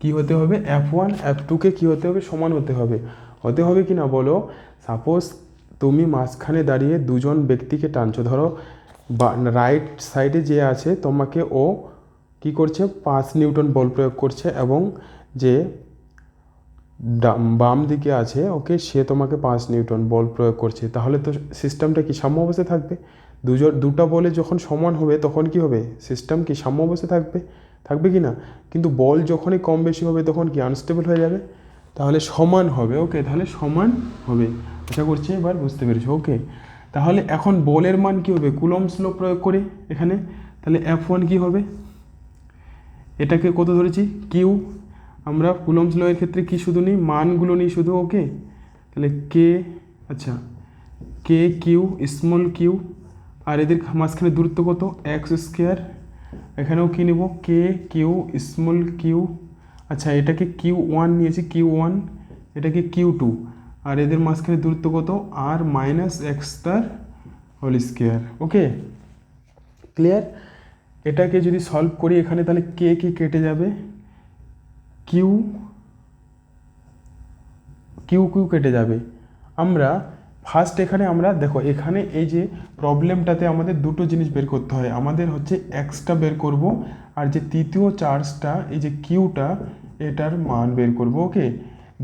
কি হতে হবে, F1 F2কে কি হতে হবে, সমান হতে হবে কি না বলো। সাপোজ তুমি মাঝখানে দাঁড়িয়ে দুজন ব্যক্তিকে টানছো, ধরো রাইট সাইডে যে আছে তোমাকে ও কি করছে, 5 নিউটন বল প্রয়োগ করছে, এবং যে বাম দিকে আছে ওকে সে তোমাকে 5 নিউটন বল প্রয়োগ করছে। তাহলে তো সিস্টেমটা কি সাম্য অবস্থায় থাকবে। দুটো বলে যখন সমান হবে তখন কি হবে, সিস্টেম কি সাম্য অবস্থায় থাকবে কি না। কিন্তু বল যখনই কম বেশি হবে তখন কি আনস্টেবল হয়ে যাবে। তাহলে সমান হবে। ওকে, তাহলে সমান হবে, আশা করছি এবার বুঝতে পেরেছো। ওকে, তাহলে এখন বলের মান কি হবে, কুলম্বস ল প্রয়োগ করি এখানে। তাহলে F1 কি হবে, এটাকে কত ধরেছি, কিউ। আমরা কুলম্বস ল এর ক্ষেত্রে কি শুধু নিই, মানগুলো নিই শুধু। ওকে, তাহলে কে, আচ্ছা কে কিউ স্মল কিউ, আর এদের মাঝখানে দূরত্ব কত, এক্স স্কোয়ার। এখানেও কী নেব, কে কিউ স্মল কিউ। আচ্ছা এটাকে Q1 নিয়েছি, Q1, এটাকে Q2, আর এদের মাঝখানে দূরত্ব কত, আর মাইনাস এক্স তার হোল স্কোয়ার। ওকে, ক্লিয়ার। এটাকে যদি সলভ করি এখানে, তাহলে কে কেটে যাবে, কিউ কেটে যাবে। আমরা ফার্স্ট এখানে আমরা দেখো, এখানে এই যে প্রবলেমটাতে আমাদের দুটো জিনিস বের করতে হয়। আমাদের হচ্ছে এক্সটা বের করব, আর যে তৃতীয় চার্জটা এই যে কিউটা, এটার মান বের করব। ওকে,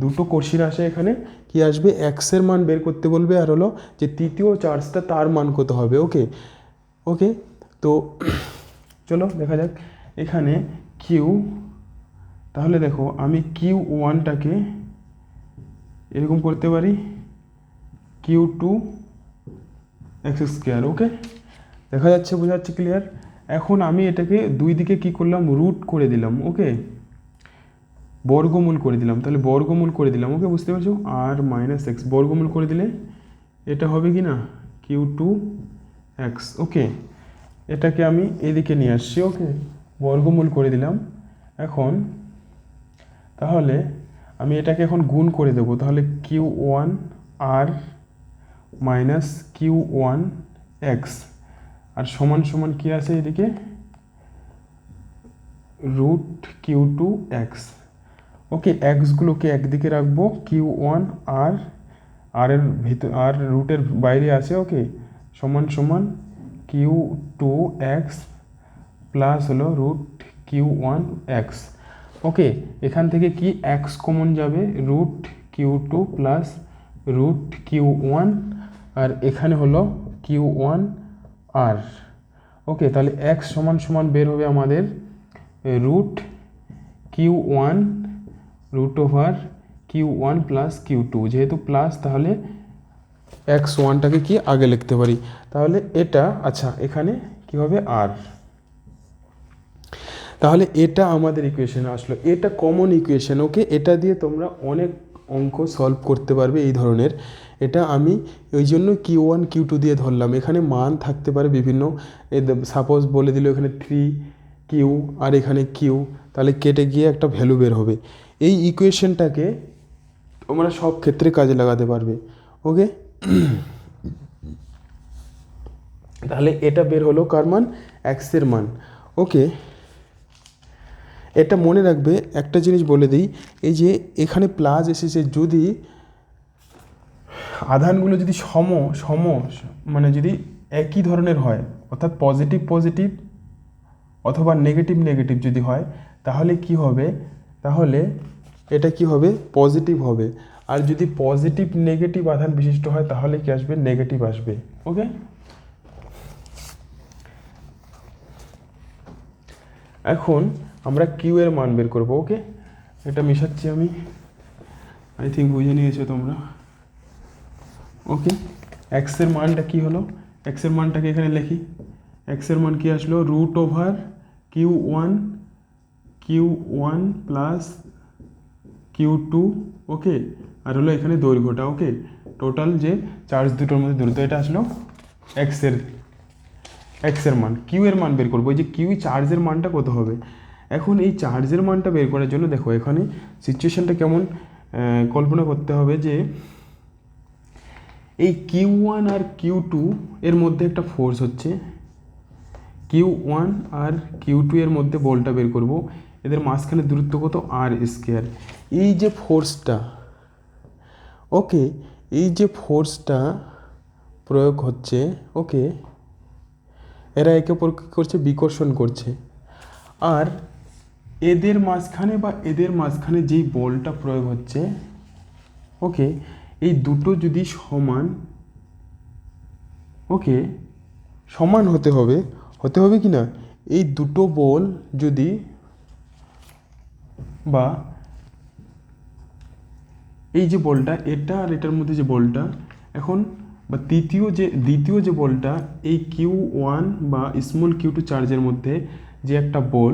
দুটো কোশ্চেন আসে এখানে, কি আসবে, এক্সের মান বের করতে বলবে, আর হলো যে তৃতীয় চার্জটা তার মান কত হবে। ওকে, তো চলো দেখা যাক এখানে কিউ। তাহলে দেখো আমি Q1টাকে এরকম করতে পারি, Q2 এক্স স্কোয়ার। ওকে, দেখা যাচ্ছে, বোঝা যাচ্ছে, ক্লিয়ার। এখন আমি এটাকে দুই দিকে কি করলাম, রুট করে দিলাম। ওকে, বর্গমূল করে দিলাম, তাহলে বর্গমূল করে দিলাম। ওকে, বুঝতে পারছো, আর মাইনাস এক্স বর্গমূল করে দিলে এটা হবে কি না, Q2 এক্স। ওকে, এটাকে আমি এদিকে নিয়ে আসছি। ওকে, বর্গমূল করে দিলাম। এখন তাহলে আমি এটাকে এখন গুণ করে দেবো, তাহলে Q1 আর মাইনাস Q1 এক্স, আর সমান সমান কী আছে এদিকে, রুট Q2 এক্স। ওকে, এক্সগুলোকে একদিকে রাখবো, Q1 আর এর ভিতর আর রুটের বাইরে আছে। ওকে, সমান সমান Q2 এক্স প্লাস হলো রুট Q1 এক্স। ওকে, এখান থেকে কি এক্স কমন যাবে, root Q2 plus root Q1, আর এখানে হলো Q1 আর। ওকে, তাহলে এক্স সমান সমান বের হবে আমাদের root Q1 root over Q1 plus Q2, যেহেতু প্লাস তাহলে X1টাকে কি আগে লিখতে পারি। তাহলে এটা, আচ্ছা এখানে কি হবে, আর। তাহলে এটা আমাদের ইকুয়েশন আসলো, এটা কমন ইকুয়েশন। ওকে, এটা দিয়ে তোমরা অনেক অঙ্ক সলভ করতে পারবে এই ধরনের। এটা আমি ওই জন্য Q1 Q2 দিয়ে ধরলাম। এখানে মান থাকতে পারে বিভিন্ন, সাপোজ বলে দিল এখানে 3Q আর এখানে Q, তাহলে কেটে গিয়ে একটা ভ্যালু বের হবে। এই ইকুয়েশনটাকে তোমরা সব ক্ষেত্রে কাজে লাগাতে পারবে। ওকে, তাহলে এটা বের হলো কার মান, এক্সের মান। ওকে, এটা মনে রাখবে, একটা জিনিস বলে দিই, এই যে এখানে প্লাস এসেছে, যদি আধানগুলো যদি সম মানে যদি একই ধরনের হয়, অর্থাৎ পজিটিভ পজিটিভ অথবা নেগেটিভ নেগেটিভ যদি হয়, তাহলে কি হবে, তাহলে এটা কি হবে পজিটিভ হবে, আর যদি পজিটিভ নেগেটিভ আধান বিশিষ্ট হয় তাহলে কি আসবে নেগেটিভ আসবে। ওকে, এখন আমরা কিউ এর মান বের করব। ওকে, এটা মেশাচ্ছি আমি, আই থিঙ্ক বুঝে নিয়েছো তোমরা। ওকে, এক্স এর মানটা কি হলো, এক্স এর মানটাকে এখানে লিখি। এক্স এর মান কি আসলো √Q1 প্লাস Q2। ওকে, আর হলো এখানে দৈর্ঘ্যটা। ওকে, টোটাল যে চার্জ দুটোর মধ্যে দূরত্ব, এটা আসলো এক্স এর মান। কিউ এর মান বের করবো, ওই যে কিউ চার্জের মানটা কত হবে। এখন এই চার্জের মানটা বের করার জন্য দেখো এখানে সিচুয়েশনটা কেমন কল্পনা করতে হবে, যে এই Q1 আর Q2 এর মধ্যে একটা ফোর্স হচ্ছে, Q1 আর Q2 এর মধ্যে বলটা বের করব, এদের মাঝখানে দূরত্ব কত r²। এই যে ফোর্সটা, ওকে, এই যে ফোর্সটা প্রয়োগ হচ্ছে, ওকে, এরা একে অপর কী করছে বিকর্ষণ করছে, আর এদের মাঝখানে যেই বলটা প্রয়োগ হচ্ছে, ওকে, এই দুটো যদি সমান, ওকে, সমান হতে হবে কি না, এই দুটো বল যদি, বা এই যে বলটা এটা আর এটার মধ্যে যে বলটা, এখন বা দ্বিতীয় যে বলটা এই Q1 বা স্মল Q2 চার্জের মধ্যে যে একটা বল,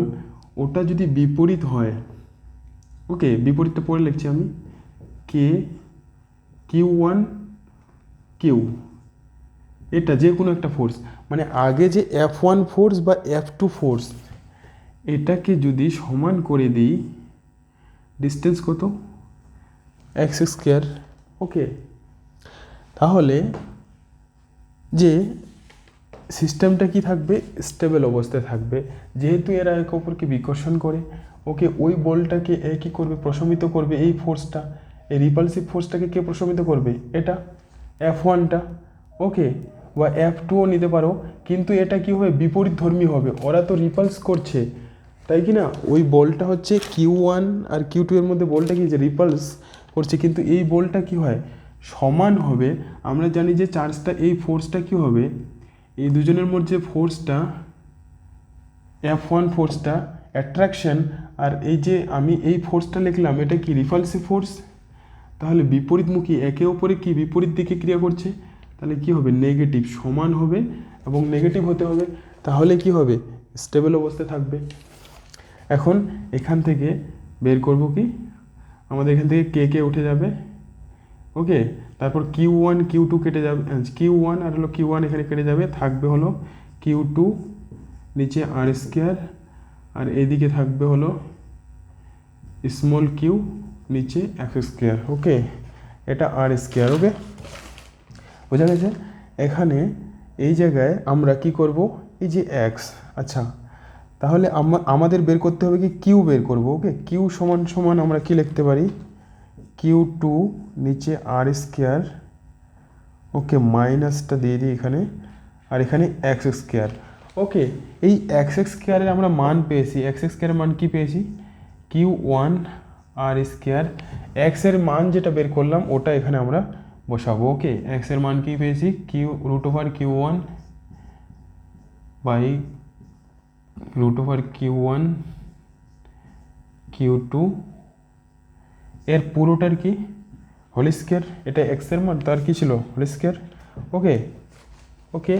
ওটা যদি বিপরীত হয়, ওকে, বিপরীতটা পড়ে লিখছি আমি, Q1 Q, এটা যে কোনো একটা ফোর্স, মানে আগে যে F1 ফোর্স বা F2 ফোর্স, এটাকে যদি সমান করে দিই, ডিস্টেন্স কত x²। ওকে, তাহলে যে সিস্টেমটা কি থাকবে স্টেবল অবস্থায় থাকবে, যেহেতু এরা একে অপরকে বিকর্ষণ করে। ওকে, ওই বলটাকে এ কী করবে প্রশমিত করবে, এই ফোর্সটা, এই রিপালসিভ ফোর্সটাকে কে প্রশমিত করবে, এটা F1টা। ওকে, বা F2ও নিতে পারো, কিন্তু এটা কি হবে বিপরীত ধর্মী হবে, ওরা তো রিপালস করছে, তাই কি না, ওই বলটা হচ্ছে Q1 আর Q2 এর মধ্যে বলটা কি যে রিপালস করছে, কিন্তু এই বলটা কি হয় সমান হবে। আমরা জানি যে চার্জটা, এই ফোর্সটা কি হবে, এই দুজনের মধ্যে ফোর্সটা F1 ফোর্সটা অ্যাট্রাকশন, আর এই যে আমি এই ফোর্সটা লিখলাম এটা কি রিপালসিভ ফোর্স, তাহলে বিপরীতমুখী একে অপরে কি বিপরীত দিকে ক্রিয়া করছে, তাহলে কি হবে নেগেটিভ, সমান হবে এবং নেগেটিভ হতে হবে, তাহলে কি হবে স্টেবল অবস্থায় থাকবে। এখন এখান থেকে বের করব কি, আমাদের এখান থেকে কে উঠে যাবে। ওকে, তারপর Q1 Q2 কেটে যাবে, Q1 আর হলো Q1 এখানে কেটে যাবে, থাকবে হলো Q2 নিচে r², আর এইদিকে থাকবে হলো স্মল কিউ নিচে x²। ওকে, এটা r²। ওকে, বোঝা গেছে। এখানে এই জায়গায় আমরা কি করব, এই যে x, আচ্ছা, তাহলে আমাদের বের করতে হবে কি কিউ বের করব। ওকে, কিউ সমান আমরা কি লিখতে পারি, Q2 নিচে r², ওকে, মাইনাসটা দিয়ে দিই এখানে, আর এখানে x²। ওকে, এই x² আমরা মান পেয়েছি, x² মান কি পেয়েছি Q1 r², x এর মান যেটা বের করলাম ওটা এখানে আমরা বসাবো। ওকে, x এর মান কি পেয়েছি √Q1 বাই √Q1 Q2 এর পুরোটার কি হোল², এটা x এর মান, তার কি ছিল হোল²। ওকে, ওকে,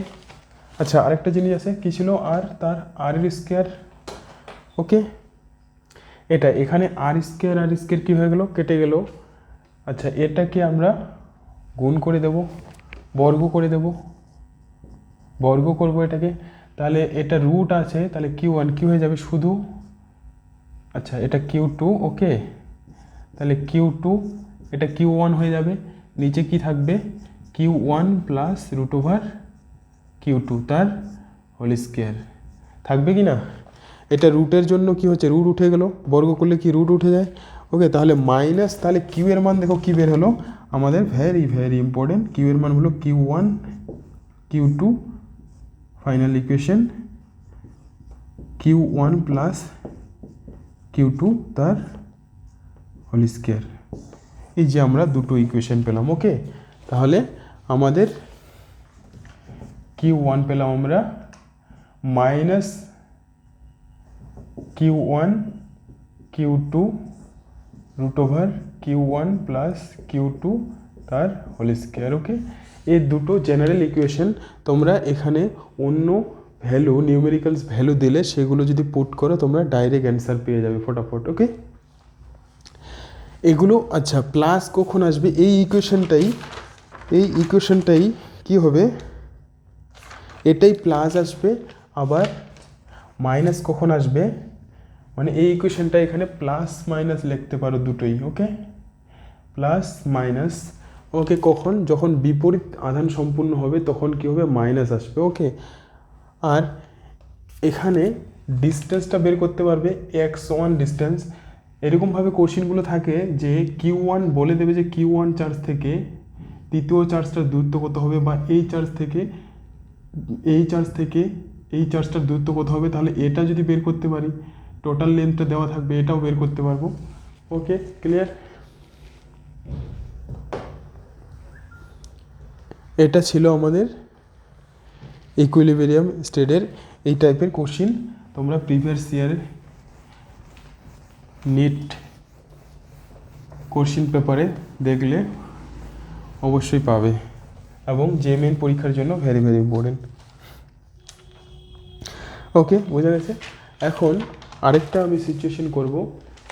আচ্ছা, আরেকটা জিনিস আছে কি ছিল আর তার r²। ওকে, এটা এখানে r² কি হয়ে গেল কেটে গেল। আচ্ছা, এটাকে আমরা গুণ করে দেব, বর্গ করে দেব, বর্গ করব এটাকে, তাহলে এটা রুট আছে, তাহলে Q1 কি হয়ে যাবে শুধু, আচ্ছা, এটা Q2। ওকে, তাহলে Q2 এটা Q1 হয়ে যাবে, নিচে কি থাকবে Q1 প্লাস √Q2 তার হোল² থাকবে কি না। এটা রুটের জন্য কি হচ্ছে রুট উঠে গেল, বর্গ করলে কি রুট উঠে যায়। ওকে, তাহলে মাইনাস, তাহলে কিউ এর মান দেখো কি বের হলো আমাদের, ভেরি ভেরি ইম্পর্টেন্ট, কিউ এর মান হলো Q1 Q2, final equation Q1 plus Q2 তার হোল স্কোয়ার। এই যে আমরা দুটো ইকুয়েশন পেলাম। ওকে, তাহলে আমাদের Q1 পেলাম আমরা minus Q1 Q2 root over Q1 plus Q2 তার হোল স্কোয়ার। ওকে, এই দুটো জেনারেল ইকুয়েশন তোমরা এখানে অন্য ভ্যালু নিউমেরিক্যালস ভ্যালু দিলে সেগুলো যদি পুট করো তোমরা ডাইরেক্ট অ্যান্সার পেয়ে যাবে ফটাফট। ওকে, এগুলো আচ্ছা প্লাস কখন আসবে এই ইকুয়েশনটাই কি হবে, এটাই প্লাস আসবে, আবার মাইনাস কখন আসবে, মানে এই ইকুয়েশনটা এখানে প্লাস মাইনাস লিখতে পারো দুটোই। ওকে, প্লাস মাইনাস। ওকে, কখন, যখন বিপরীত আধান সম্পূর্ণ হবে তখন কি হবে, মাইনাস আসবে। ওকে, আর এখানে ডিস্টেন্সটা বের করতে পারবে x1 ডিস্টেন্স। এরকমভাবে কোশ্চিনগুলো থাকে যে Q1 বলে দেবে যে Q1 চার্জ থেকে তৃতীয় চার্জটার দূরত্ব কত হবে, বা এই চার্জ থেকে এই চার্জটার দূরত্ব কত হবে। তাহলে এটা যদি বের করতে পারি, টোটাল লেন্থটা দেওয়া থাকবে, এটাও বের করতে পারবো। ওকে, ক্লিয়ার? এটা ছিল আমাদের ইকুইলিব্রিয়াম স্টেটের এই টাইপের কোশ্চিন তোমরা প্রিভিয়াস ইয়ারের নিট কোশ্চিন পেপারে দেখলে অবশ্যই পাবে, এবং জেএমএন পরীক্ষার জন্য ভেরি ভেরি ইম্পর্টেন্ট। ওকে, বোঝা গেছে। এখন আরেকটা আমি সিচুয়েশন করব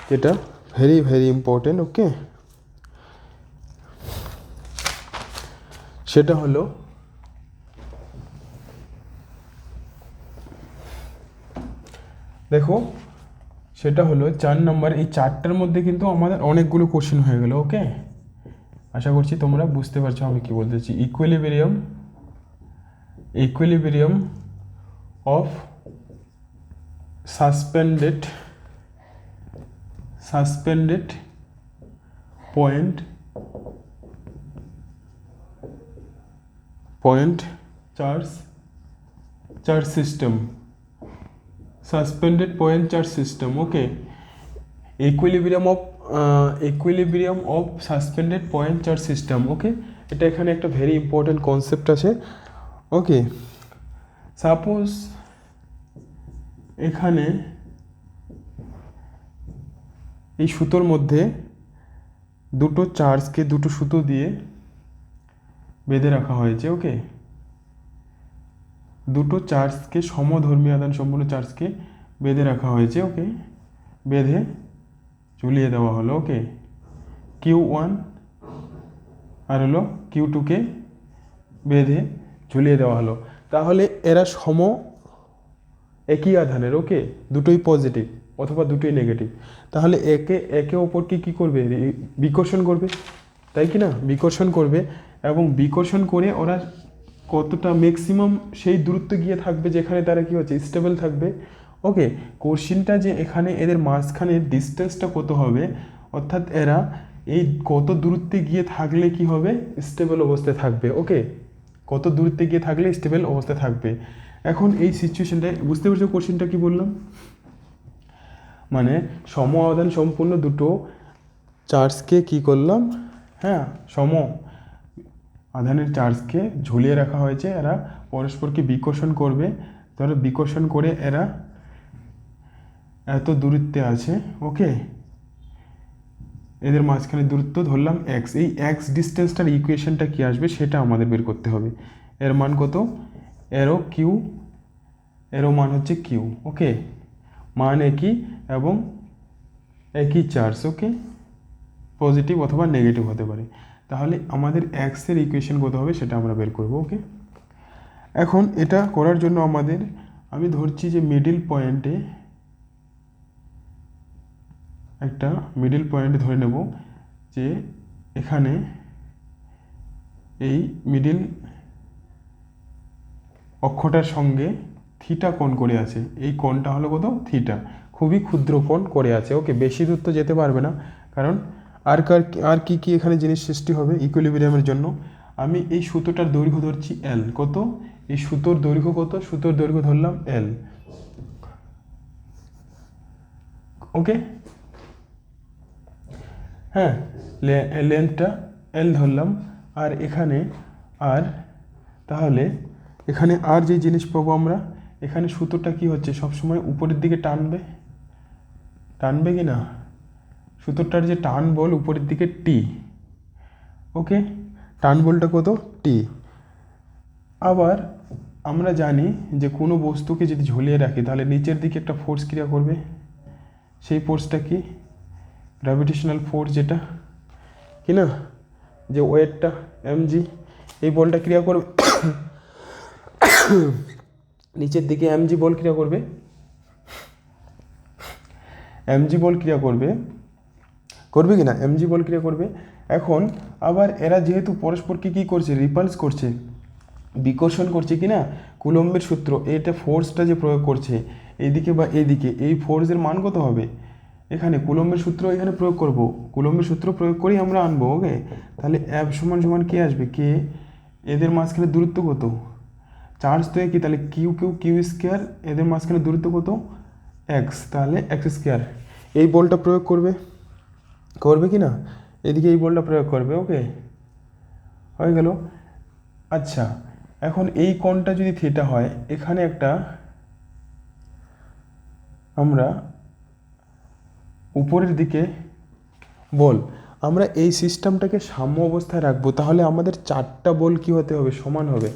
যেটা ভেরি ভেরি ইম্পর্টেন্ট। ওকে, সেটা হলো দেখো, সেটা হলো 4 নম্বর। এই 4টার মধ্যে কিন্তু আমাদের অনেকগুলো কোশ্চেন হয়ে গেল। ওকে, আশা করছি তোমরা বুঝতে পারছো আমি কি বলতে চাইছি। Equilibrium of suspended point charge system, suspended point charge system. Okay, equilibrium of suspended point charge system. Okay, এটা এখানে একটা ভেরি ইম্পর্টেন্ট কনসেপ্ট আছে। ওকে, সাপোজ এখানে এই সুতোর মধ্যে দুটো চার্জকে দুটো সুতো দিয়ে বেঁধে রাখা হয়েছে। ওকে, দুটো চার্জকে সমধর্মী আধান সম্পূর্ণ চার্জকে বেঁধে রাখা হয়েছে। ওকে, বেঁধে ঝুলিয়ে দেওয়া হলো। ওকে, Q1 আর হলো Q2কে বেঁধে ঝুলিয়ে দেওয়া হলো। তাহলে এরা একই আধানের। ওকে, দুটোই পজিটিভ অথবা দুটোই নেগেটিভ। তাহলে একে অপরকে কী করবে, বিকর্ষণ করবে, তাই কি না? বিকর্ষণ করবে, এবং বিকর্ষণ করে ওরা কতটা ম্যাক্সিমাম সেই দূরত্বে গিয়ে থাকবে যেখানে তারা কী হচ্ছে, স্টেবল থাকবে। ওকে, কোশ্চিনটা যে এখানে এদের মাঝখানে ডিস্টেন্সটা কত হবে, অর্থাৎ এরা এই কত দূরত্বে গিয়ে থাকলে কি হবে, স্টেবল অবস্থায় থাকবে। ওকে, কত দূরত্বে গিয়ে থাকলে স্টেবল অবস্থায় থাকবে। এখন এই সিচুয়েশনটায় বুঝতে পারছো কোশ্চিনটা কি বললাম, মানে সম আধান সম্পূর্ণ দুটো চার্জকে কি করলাম, হ্যাঁ, সম আধানের চার্জকে ঝুলিয়ে রাখা হয়েছে। এরা পরস্পরকে বিকর্ষণ করবে, ধরো বিকর্ষণ করে এরা এত দূরত্বে আছে। ওকে, এদের মাঝখানে দূরত্ব ধরলাম এক্স। এই এক্স ডিস্টেন্সটার ইকুয়েশনটা কী আসবে সেটা আমাদের বের করতে হবে। এর মান কত, এরও মান হচ্ছে কিউ। ওকে, মান একই এবং একই চার্জ। ওকে, পজিটিভ অথবা নেগেটিভ হতে পারে। তাহলে আমাদের এক্সের ইকুয়েশন কত হবে সেটা আমরা বের করব। ওকে, এখন এটা করার জন্য আমি ধরছি যে একটা মিডিল পয়েন্ট ধরে নেব, যে এখানে এই মিডিল অক্ষটার সঙ্গে থিটা কোণ করে আছে। এই কোণটা হলো কত, থিটা, খুবই ক্ষুদ্র কোণ করে আছে। ওকে, বেশি দূর তো যেতে পারবে না, কারণ আর কি এখানে জিনিস সৃষ্টি হবে ইকুইলিব্রিয়ামের জন্য। আমি এই সুতোটার দৈর্ঘ্য ধরছি এল। কত, এই সুতোর দৈর্ঘ্য কত, সুতোর দৈর্ঘ্য ধরলাম এল। ওকে, হ্যাঁ, লেন্থটা এল ধরলাম, আর এখানে আর, তাহলে এখানে আর যে জিনিস পাবো আমরা, এখানে সুতোটা কি হচ্ছে সবসময় উপরের দিকে টানবে কি না, সুতোটার যে টান বল উপরের দিকে টি, ওকে, টান বলটা কত টি। আবার আমরা জানি যে কোনো বস্তুকে যদি ঝুলিয়ে রাখি তাহলে নিচের দিকে একটা ফোর্স ক্রিয়া করবে, সেই ফোর্সটা কি গ্র্যাভিটেশনাল ফোর্স, যেটা কি না, যে ওয়েটটা mg, এই বলটা ক্রিয়া করবে নিচের দিকে mg বল ক্রিয়া করবে, mg বল ক্রিয়া করবে কি না, mg বল ক্রিয়া করবে। এখন আবার এরা যেহেতু পরস্পরকে কী করছে, রিপালস করছে, বিকর্ষণ করছে কি না, কুলম্বের সূত্র, এটা ফোর্সটা যে প্রয়োগ করছে এইদিকে বা এইদিকে, এই ফোর্সের মান কত হবে, এখানে কুলম্বের সূত্র এখানে প্রয়োগ করব, কুলম্বের সূত্র প্রয়োগ করেই আমরা আনবো, ওকে। তাহলে F সমান সমান কে আসবে, কে, এদের মাঝখানে দূরত্ব কত, চার্জ তো একই, তাহলে কিউ স্কোয়ার, এদের মাঝখানে দূরত্ব কত এক্স, তাহলে এক্স স্কোয়ার, এই বলটা প্রয়োগ করবে কি না, এদিকে এই বলটা প্রয়োগ করবে, ওকে, হয়ে গেল। আচ্ছা, এখন এই কোণটা যদি থিটা হয়, এখানে একটা আমরা উপরের দিকে বল, আমরা এই সিস্টেমটাকে সাম্য অবস্থায় রাখবো, তাহলে আমাদের চারটা বল কি হতে হবে, সমান হবে।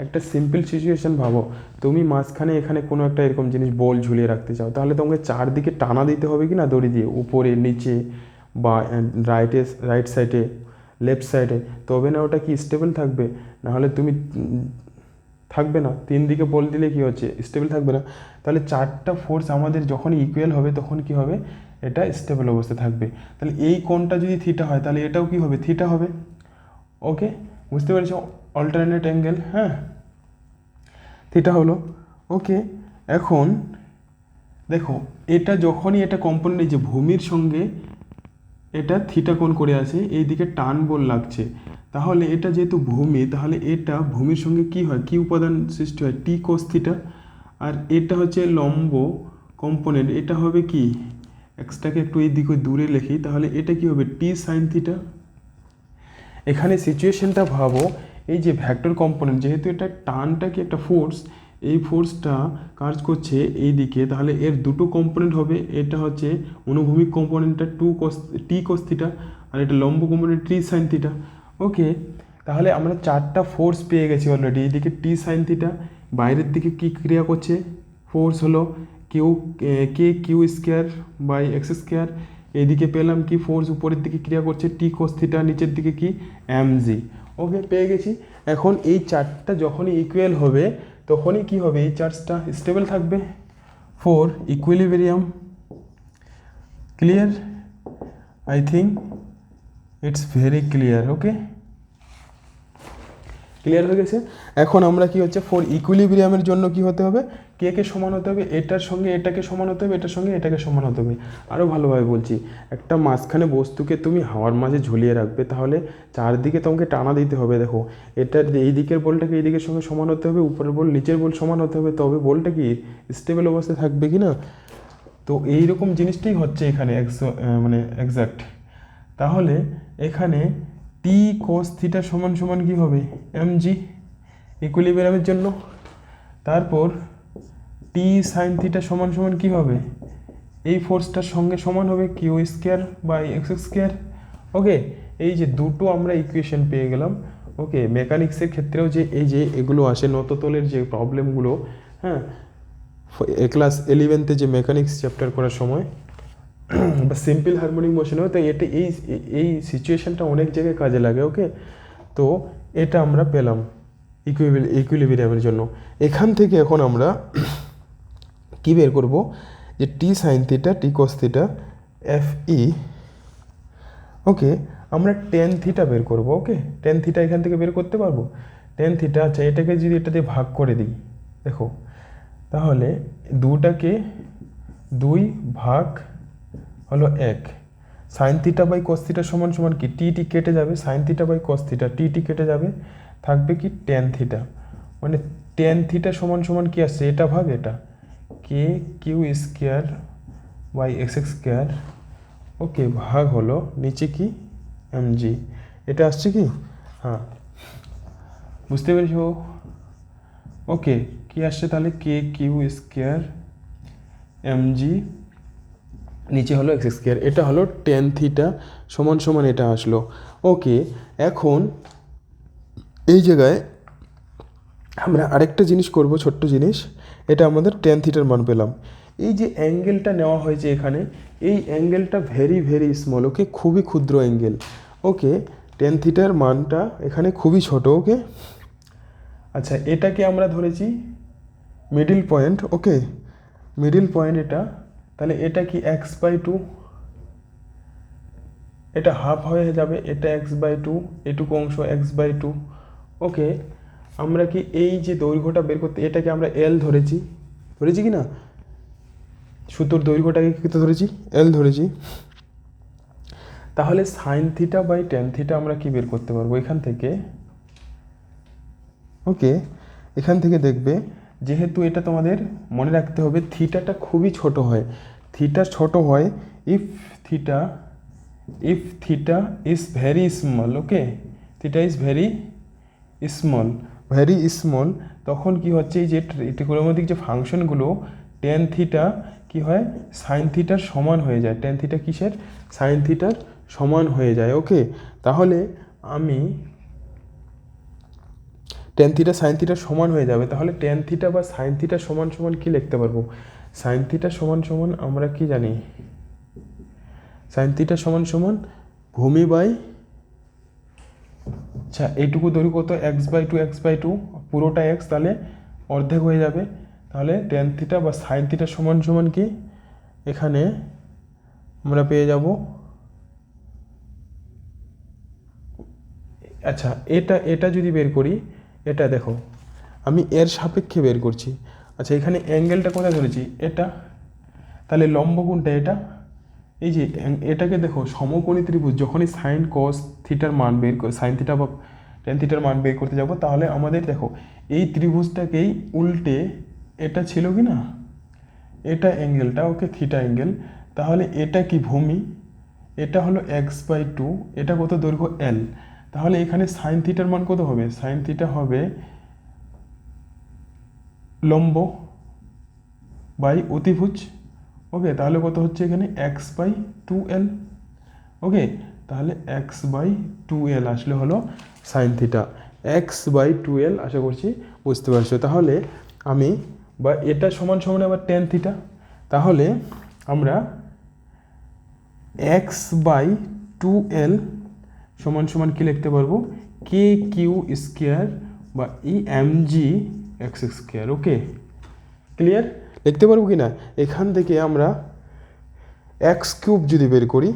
একটা সিম্পল সিচুয়েশন ভাবো, তুমি মাঝখানে এখানে কোনো একটা এরকম জিনিস বল ঝুলিয়ে রাখতে চাও, তাহলে তোমাকে চারদিকে টানা দিতে হবে কি না দড়ি দিয়ে, উপরে নিচে বা রাইট সাইডে লেফট সাইডে, তবে না ওটা কি স্টেবল থাকবে, নাহলে তুমি থাকবে না, তিন দিকে বল দিলে কি হচ্ছে, স্টেবল থাকবে না। তাহলে চারটা ফোর্স আমাদের যখনই ইকুয়াল হবে তখন কি হবে, এটা স্টেবল অবস্থা থাকবে। তাহলে এই কোণটা যদি থিটা হয় তাহলে এটাও কি হবে, থিটা হবে, ওকে, বুঝতে পেরেছো, অল্টারনেট অ্যাঙ্গেল, হ্যাঁ, থিটা হলো, ওকে। এখন দেখো, এটা যখনই এটা কম্পোনেন্ট, এই যে ভূমির সঙ্গে এটা থিটা কোণ করে আছে, এইদিকে টান বল লাগছে, তাহলে এটা যেহেতু ভূমি, তাহলে এটা ভূমির সঙ্গে কি হয়, কি উপাদান সৃষ্টি হয়, টি কোস থিটা, আর এটা হচ্ছে লম্ব কম্পোনেন্ট, এটা হবে কি, এক্সটাকে একটু এই দিকে দূরে লিখি, তাহলে এটা কি হবে, টি সাইন থিটা। এখানে সিচুয়েশনটা ভাবো, এই যে ভেক্টর কম্পোনেন্ট, যেহেতু এটা টানটা কি একটা ফোর্স, এই ফোর্সটা কাজ করছে এই দিকে, তাহলে এর দুটো কম্পোনেন্ট হবে, এটা হচ্ছে অনুভূমিক কম্পোনেন্টটা টি কোস থিটা, আর এটা লম্ব কম্পোনেন্ট টি সাইন থিটা, ওকে। তাহলে আমরা চারটা ফোর্স পেয়ে গেছি অলরেডি, এইদিকে টি সাইন থিটা, বাইরের দিকে কি ক্রিয়া করছে, ফোর্স হলো Q square by x square, এইদিকে পেলাম কি ফোর্স উপরের দিকে ক্রিয়া করছে টি কোস থিটা, নিচের দিকে কি mg, ওকে, পেয়ে গেছি। এখন এই চারটা যখনই ইকুয়াল হবে তখনই কি হবে, এই চার্জটা স্টেবল থাকবে for equilibrium, clear, I think it's very clear, okay, clear হয়ে গেছে। এখন আমরা কি হচ্ছে, ফর ইকুইলিব্রিয়ামের জন্য কি হতে হবে, কে কে সমান হতে হবে, এটার সঙ্গে এটাকে সমান হতে হবে, এটার সঙ্গে এটাকে সমান হতে হবে। আরও ভালোভাবে বলছি, একটা মাঝখানে বস্তুকে তুমি হাওয়ার মাঝে ঝুলিয়ে রাখবে, তাহলে চারদিকে তোমাকে টানা দিতে হবে, দেখো এটার এই দিকের বলটাকে এই দিকের সঙ্গে সমান হতে হবে, উপরের বল নিচের বল সমান হতে হবে, তবে বলটা কি স্টেবল অবস্থায় থাকবে কি না। তো এইরকম জিনিসটাই হচ্ছে এখানে মানে এক্স্যাক্ট। তাহলে এখানে টি কোস থিটা সমান সমান কী হবে, mg ইকুইলিব্রিয়ামের জন্য, তারপর টি সাইন থিটা সমান সমান কী হবে, এই ফোর্সটার সঙ্গে সমান হবে Q square by x square, okay. এই যে দুটো আমরা ইকুয়েশন পেয়ে গেলাম, ওকে। মেকানিক্সের ক্ষেত্রেও যে এই যে এগুলো আসে নততলের যে প্রবলেমগুলো, হ্যাঁ, ক্লাস 11তে যে মেকানিক্স চ্যাপ্টার করার সময় বা সিম্পল হারমোনিক মোশনেও, তো এটা এই সিচুয়েশনটা অনেক জায়গায় কাজে লাগে, ওকে। তো এটা আমরা পেলাম ইকুইলিব্রিয়ামের জন্য। এখান থেকে এখন আমরা কি বের করব, যে টি সাইন থিটা টি কোস থিটা এফ ই, ওকে, আমরা টেন থিটা বের করব, ওকে। টেন থিটা এখান থেকে বের করতে পারবো, টেন থিটা, আচ্ছা এটাকে যদি এটা দিয়ে ভাগ করে দিই, দেখো তাহলে দুটাকে 2 ভাগ হলো 1, sine theta by cos theta সমান সমান কি, টি কেটে যাবে, sine theta by cos theta টি কেটে যাবে, থাকবে কি টেন থিটা, মানে টেন থিটা সমান সমান কি আসছে, এটা ভাগ এটা, K Q square by x square okay, ভাগ হলো নিচে কি mg, এটা আসছে কি? হ্যাঁ, বুঝতে পেরেছো? ওকে, কি আসছে তাহলে কে কিউ স্কোয়ার mg, নিচে হলো এক্স স্কোয়ার, এটা হলো টেন থিটা সমান সমান এটা আসলো। ওকে, এখন এই জায়গায় আমরা আরেকটা জিনিস করব, ছোট্ট জিনিস, এটা আমাদের টেন থিটার মান পেলাম। এই যে অ্যাঙ্গেলটা নেওয়া হয়েছে এখানে, এই অ্যাঙ্গেলটা ভেরি ভেরি স্মল, ওকে, খুবই ক্ষুদ্র অ্যাঙ্গেল। ওকে, টেন থিটার মানটা এখানে খুবই ছোট। ওকে, আচ্ছা, এটাকে আমরা ধরেছি মিডিল পয়েন্ট। ওকে, মিডিল পয়েন্ট এটা, তাহলে এটা কি x/2, এটা হাফ হয়ে যাবে, এটা x/2, এটুকু অংশ x/2। ওকে, আমরা কি এই যে দৈর্ঘ্যটা বের করতে, এটাকে আমরা এল ধরেছি কি না? সুতোর দৈর্ঘ্যটাকে কী ধরেছি? এল ধরেছি। তাহলে sine theta by tan theta আমরা কি বের করতে পারবো এখান থেকে? ওকে, এখান থেকে দেখবে, যেহেতু এটা তোমাদের মনে রাখতে হবে থিটাটা খুবই ছোট হয়, থিটা ছোট হয় if theta is very small. Okay, theta is very small, তখন কি হচ্ছে, এই যে ত্রিকোণমিতিক যে ফাংশনগুলো টেন থিটা কি হয়, সাইন থিটার সমান হয়ে যায়। টেন থিটা কিসের? সাইন থিটার সমান হয়ে যায়। ওকে, তাহলে আমি টেন থিটা সাইন থিটার সমান হয়ে যাবে, তাহলে টেন থিটা বা সাইন থিটা সমান সমান কী লিখতে পারবো? সাইন থিটা সমান সমান আমরা কি জানি? সাইন থিটা সমান সমান ভূমি বাই, আচ্ছা এইটুকু দৈর্ঘ্য কত, x/2 পুরোটা এক্স, তাহলে অর্ধেক হয়ে যাবে। তাহলে টেন থিটা বা সাইন থিটা সমান সমান কি এখানে আমরা পেয়ে যাব, আচ্ছা এটা যদি বের করি, এটা দেখো আমি এর সাপেক্ষে বের করছি। আচ্ছা, এখানে অ্যাঙ্গেলটা কোথায় ধরেছি? এটা, তাহলে লম্ব কোণটা এটা, এই যে এটাকে দেখো সমকোণী ত্রিভুজ, যখনই সাইন কস থিটার মান বের করে, সাইন থিটা বা টেন থিটার মান বের করতে যাব, তাহলে আমাদের দেখো এই ত্রিভুজটাকেই উল্টে এটা ছিল কি না, এটা অ্যাঙ্গেলটা, ওকে, থিটা অ্যাঙ্গেল, তাহলে এটা কি ভূমি, এটা হলো x/2, এটা কত দৈর্ঘ্য এল, তাহলে এখানে সাইন থিটার মান কত হবে? সাইন থিটা হবে লম্ব বাই অতিভুজ। ওকে, তাহলে কত হচ্ছে এখানে x/2l। ওকে, তাহলে x/2l আসলে হলো সাইন থিটা, x/2l। আশা করছি বুঝতে পারছো। তাহলে আমি বা এটা সমান সমান আবার টেন থিটা, তাহলে আমরা x/2l সমান সমান কী লিখতে পারবো? কে কিউ স্কোয়ার বা mg এক্স স্কোয়ার। ওকে, ক্লিয়ার? লিখতে পারবো কি না? এখান থেকে আমরা x³ যদি বের করি,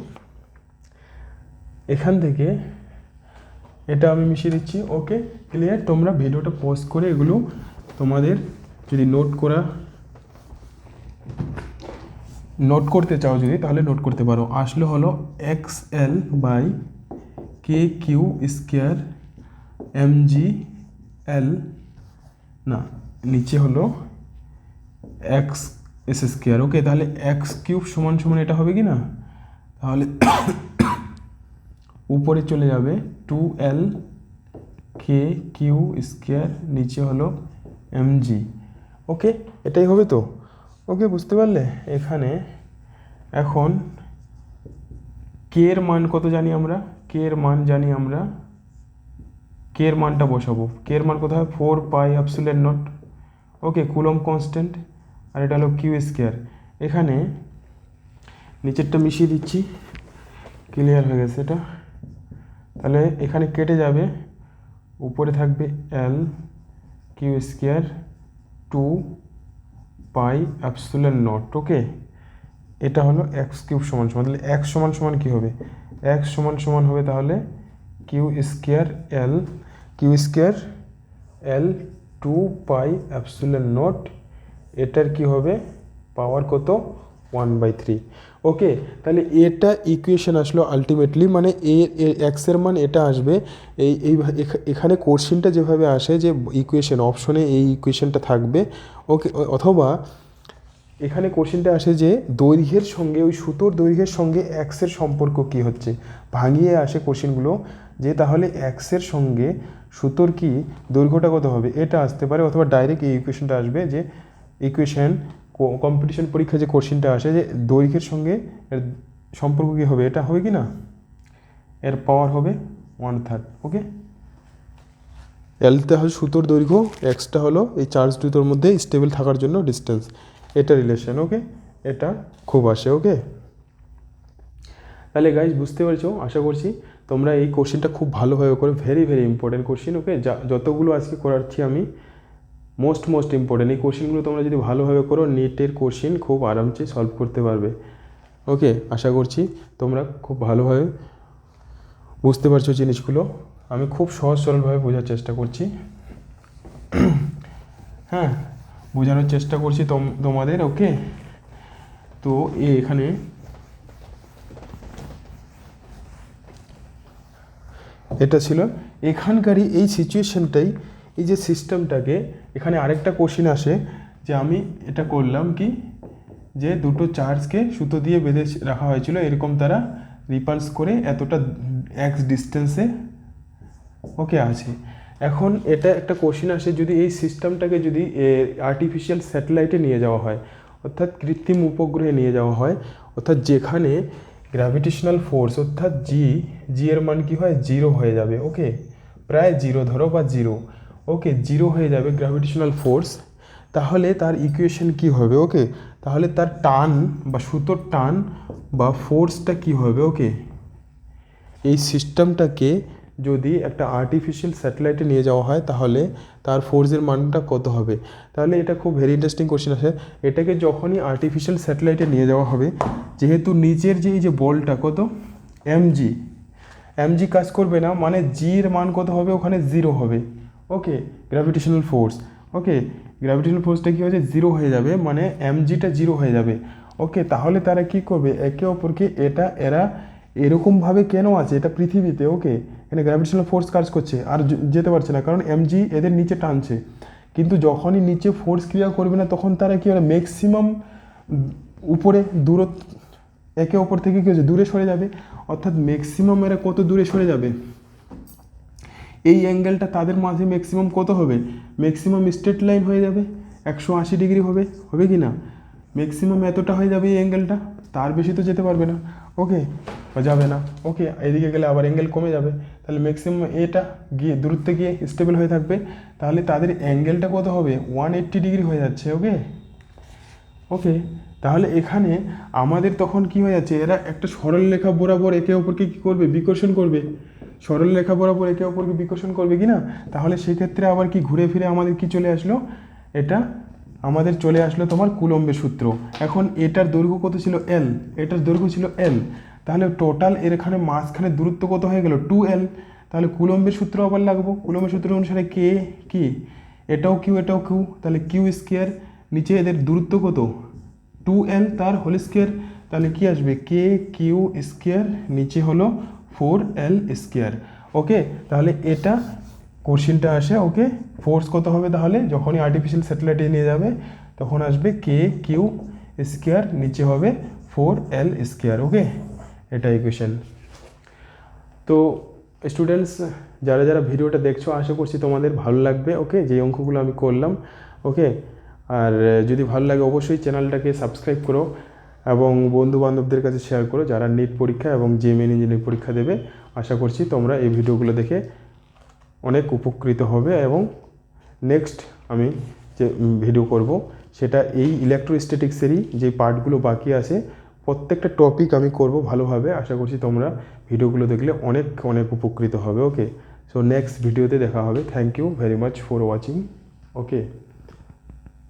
এখান থেকে এটা আমি মিশিয়ে দিচ্ছি। ওকে, ক্লিয়ার? তোমরা ভিডিওটা পজ করে এগুলো তোমাদের যদি নোট করতে চাও যদি, তাহলে নোট করতে পারো। আসলে হলো xl by K Q square mgl, না নিচে হলো এক্স এস স্কোয়ার। ওকে, তাহলে x³ সমান সমান এটা হবে কি না? তাহলে উপরে চলে যাবে 2l কে কিউ স্কোয়ার, নিচে হলো mg। ওকে, এটাই হবে তো? ওকে, বুঝতে পারলে? এখানে এখন কে এর মান কত জানি আমরা? কে এর মান জানি আমরা, কে এর মানটা বসাবো। কে এর মান কত হয়? 4πε0। ওকে, কুলম কনস্ট্যান্ট, আর এটা হলো কিউ স্কোয়ার। এখানে নিচেরটা মিশিয়ে দিচ্ছি, ক্লিয়ার হয়ে গেছে এটা। তাহলে এখানে কেটে যাবে, উপরে থাকবে এল কিউ স্কোয়ার 2πε0। ওকে, এটা হলো x³ সমান সমান, তাহলে x সমান সমান কী হবে? x সমান সমান হবে তাহলে কিউ স্কোয়ার এল 2πε0, এটার কি হবে? পাওয়ার কত? 1/3। ওকে, তাহলে এটা ইকুয়েশন আসলো আলটিমেটলি, মানে এক্সের মান এটা আসবে। এখানে কোশ্চেনটা যেভাবে আসে যে ইকুয়েশন অপশনে এই ইকুয়েশনটা থাকবে। ওকে, অথবা এখানে কোশ্চেনটা আসে যে দৈর্ঘ্যের সঙ্গে ওই সুতোর দৈর্ঘ্যের সঙ্গে এক্সের সম্পর্ক কী হচ্ছে, ভাঙিয়ে আসে কোশ্চেনগুলো যে তাহলে এক্সের সঙ্গে সুতোর কি দৈর্ঘ্যটা কত হবে, এটা আসতে পারে, অথবা ডাইরেক্ট এই ইকুয়েশনটা আসবে যে ইকুয়েশন কম্পিটিশন পরীক্ষায় যে কোশ্চেনটা আসে যে দৈর্ঘ্যের সঙ্গে এর সম্পর্ক কী হবে, এটা হবে কি না, এর পাওয়ার হবে 1/3। ওকে, এলটা হলো সুতোর দৈর্ঘ্য, এক্সটা হলো এই চার্জ দুটোর মধ্যে স্টেবল থাকার জন্য ডিস্টেন্স, এটা রিলেশন। ওকে, এটা খুব আসে। ওকে, তাহলে গাইজ বুঝতে পারছো, আশা করছি তোমরা এই কোশ্চেনটা খুব ভালোভাবে করে, ভেরি ভেরি ইম্পর্টেন্ট কোশ্চেন। ওকে, যতগুলো আজকে করাচ্ছি আমি মোস্ট ইম্পর্টেন্ট এই কোশ্চেনগুলো তোমরা যদি ভালোভাবে করো নিটের কোশ্চেন খুব আরামসে সলভ করতে পারবে। ওকে, আশা করছি তোমরা খুব ভালোভাবে বুঝতে পারছো জিনিসগুলো, আমি খুব সহজ সরলভাবে বোঝার চেষ্টা করছি। হ্যাঁ, বোঝানোর চেষ্টা করছি তোমাদের। ওকে, তো এখানে এটা ছিল এখানকারই এই সিচুয়েশনটাই, এই যে সিস্টেমটাকে, এখানে আরেকটা কোশ্চেন আসে যে আমি এটা করলাম কি, যে দুটো চার্জকে সুতো দিয়ে বেঁধে রাখা হয়েছিল, এরকম তারা রিপালস করে এতটা এক্স ডিস্টেন্সে ওকে আছে। এখন এটা একটা কোশ্চেন আসে, যদি এই সিস্টেমটাকে যদি আর্টিফিশিয়াল স্যাটেলাইটে নিয়ে যাওয়া হয়, অর্থাৎ কৃত্রিম উপগ্রহে নিয়ে যাওয়া হয়, অর্থাৎ যেখানে গ্র্যাভিটেশনাল ফোর্স অর্থাৎ জি এর মান কী হয়, 0 হয়ে যাবে। ওকে, প্রায় 0 ধরো বা 0, ওকে 0 হয়ে যাবে গ্র্যাভিটেশনাল ফোর্স, তাহলে তার ইকুয়েশন কি হবে। ওকে, তাহলে তার টান বা সুতোর টান বা ফোর্সটা কি হবে। ওকে, এই সিস্টেমটাকে যদি একটা আর্টিফিশিয়াল স্যাটেলাইটে নিয়ে যাওয়া হয় তাহলে তার ফোর্সের মানটা কত হবে। তাহলে এটা খুব ভেরি ইন্টারেস্টিং কোশ্চেন আছে। এটাকে যখনই আর্টিফিশিয়াল স্যাটেলাইটে নিয়ে যাওয়া হবে, যেহেতু নিচের যে এই যে বলটা কত এমজি কাজ করবে না, মানে জির মান কত হবে, ওখানে 0 হবে। ওকে, গ্র্যাভিটেশনাল ফোর্স, ওকে গ্র্যাভিটেশনাল ফোর্সটা কী হয়েছে, 0 হয়ে যাবে, মানে এমজিটা 0 হয়ে যাবে। ওকে, তাহলে তারা কি করবে, একে অপরকে এরা এরকমভাবে কেন আছে, এটা পৃথিবীতে। ওকে, এখানে গ্র্যাভিটেশনাল ফোর্স কাজ করছে আর যেতে পারছে না, কারণ এমজি এদের নিচে টানছে, কিন্তু যখনই নিচে ফোর্স ক্রিয়া করবে না তখন তারা কী হবে, ম্যাক্সিমাম উপরে দূরত্ব একে অপর থেকে কী হচ্ছে, দূরে সরে যাবে। অর্থাৎ ম্যাক্সিমাম এরা কত দূরে সরে যাবে, এই অ্যাঙ্গেলটা তাদের মাঝে ম্যাক্সিমাম কত হবে, ম্যাক্সিমাম স্ট্রেট লাইন হয়ে যাবে, 180 ডিগ্রি হবে, হবে কি না, ম্যাক্সিমাম এতটা হয়ে যাবে এই অ্যাঙ্গেলটা, তার বেশি তো যেতে পারবে না। ওকে, যাবে না। ওকে, এদিকে গেলে আবার অ্যাঙ্গেল কমে যাবে, তাহলে ম্যাক্সিমাম এটা গিয়ে দূরত্বে গিয়ে স্টেবল হয়ে থাকবে, তাহলে তাদের অ্যাঙ্গেলটা কত হবে, 180 ডিগ্রি হয়ে যাচ্ছে। ওকে, ওকে, তাহলে এখানে আমাদের তখন কি হয়ে যাচ্ছে, এরা একটা সরলরেখা বরাবর একে অপরকে কী করবে, বিকর্ষণ করবে, সরলরেখা বরাবর একে অপরকে বিকর্ষণ করবে কি না, তাহলে সেক্ষেত্রে আবার কি ঘুরে ফিরে আমাদের কি চলে আসলো, এটা আমাদের চলে আসলো তোমার কুলম্বের সূত্র। এখন এটার দৈর্ঘ্য কত ছিল, এল, এটার দৈর্ঘ্য ছিল এল, তাহলে টোটাল এর এখানে মাঝখানে দূরত্ব কত হয়ে গেল, 2L, তাহলে কুলম্বের সূত্র আবার লাগবো, কুলম্বের সূত্র অনুসারে কে কি, এটাও কিউ এটাও কিউ, তাহলে কিউ স্কোয়ার, নিচে এদের দূরত্ব কত 2L তার হোল স্কোয়ার, তাহলে কি আসবে কে কিউ স্কোয়ার, নিচে হলো 4L স্কোয়ার। ওকে, তাহলে এটা কোশ্চেনটা আসে। ওকে, ফোর্স কত হবে, তাহলে যখনই আর্টিফিশিয়াল স্যাটেলাইটে নিয়ে যাবে তখন আসবে কে কিউ স্কোয়ার, নিচে হবে 4L স্কোয়ার। ওকে, এটা ইকুয়েশন। তো স্টুডেন্টস, যারা যারা ভিডিওটা দেখছো আশা করছি তোমাদের ভালো লাগবে। ওকে, যে অঙ্কগুলো আমি করলাম। ওকে, আর যদি ভালো লাগে অবশ্যই চ্যানেলটাকে সাবস্ক্রাইব করো এবং বন্ধু বান্ধবদের কাছে শেয়ার করো যারা নিট পরীক্ষা এবং জেইই ইঞ্জিনিয়ারিং পরীক্ষা দেবে। আশা করছি তোমরা এই ভিডিওগুলো দেখে অনেক উপকৃত হবে এবং নেক্সট আমি যে ভিডিও করব সেটা এই ইলেকট্রোস্ট্যাটিক্সেরই যে পার্টগুলো বাকি আছে প্রত্যেকটা টপিক আমি করব ভালোভাবে। আশা করছি তোমরা ভিডিওগুলো দেখলে অনেক অনেক উপকৃত হবে। ওকে, সো নেক্সট ভিডিওতে দেখা হবে। Thank you very much for watching. Okay.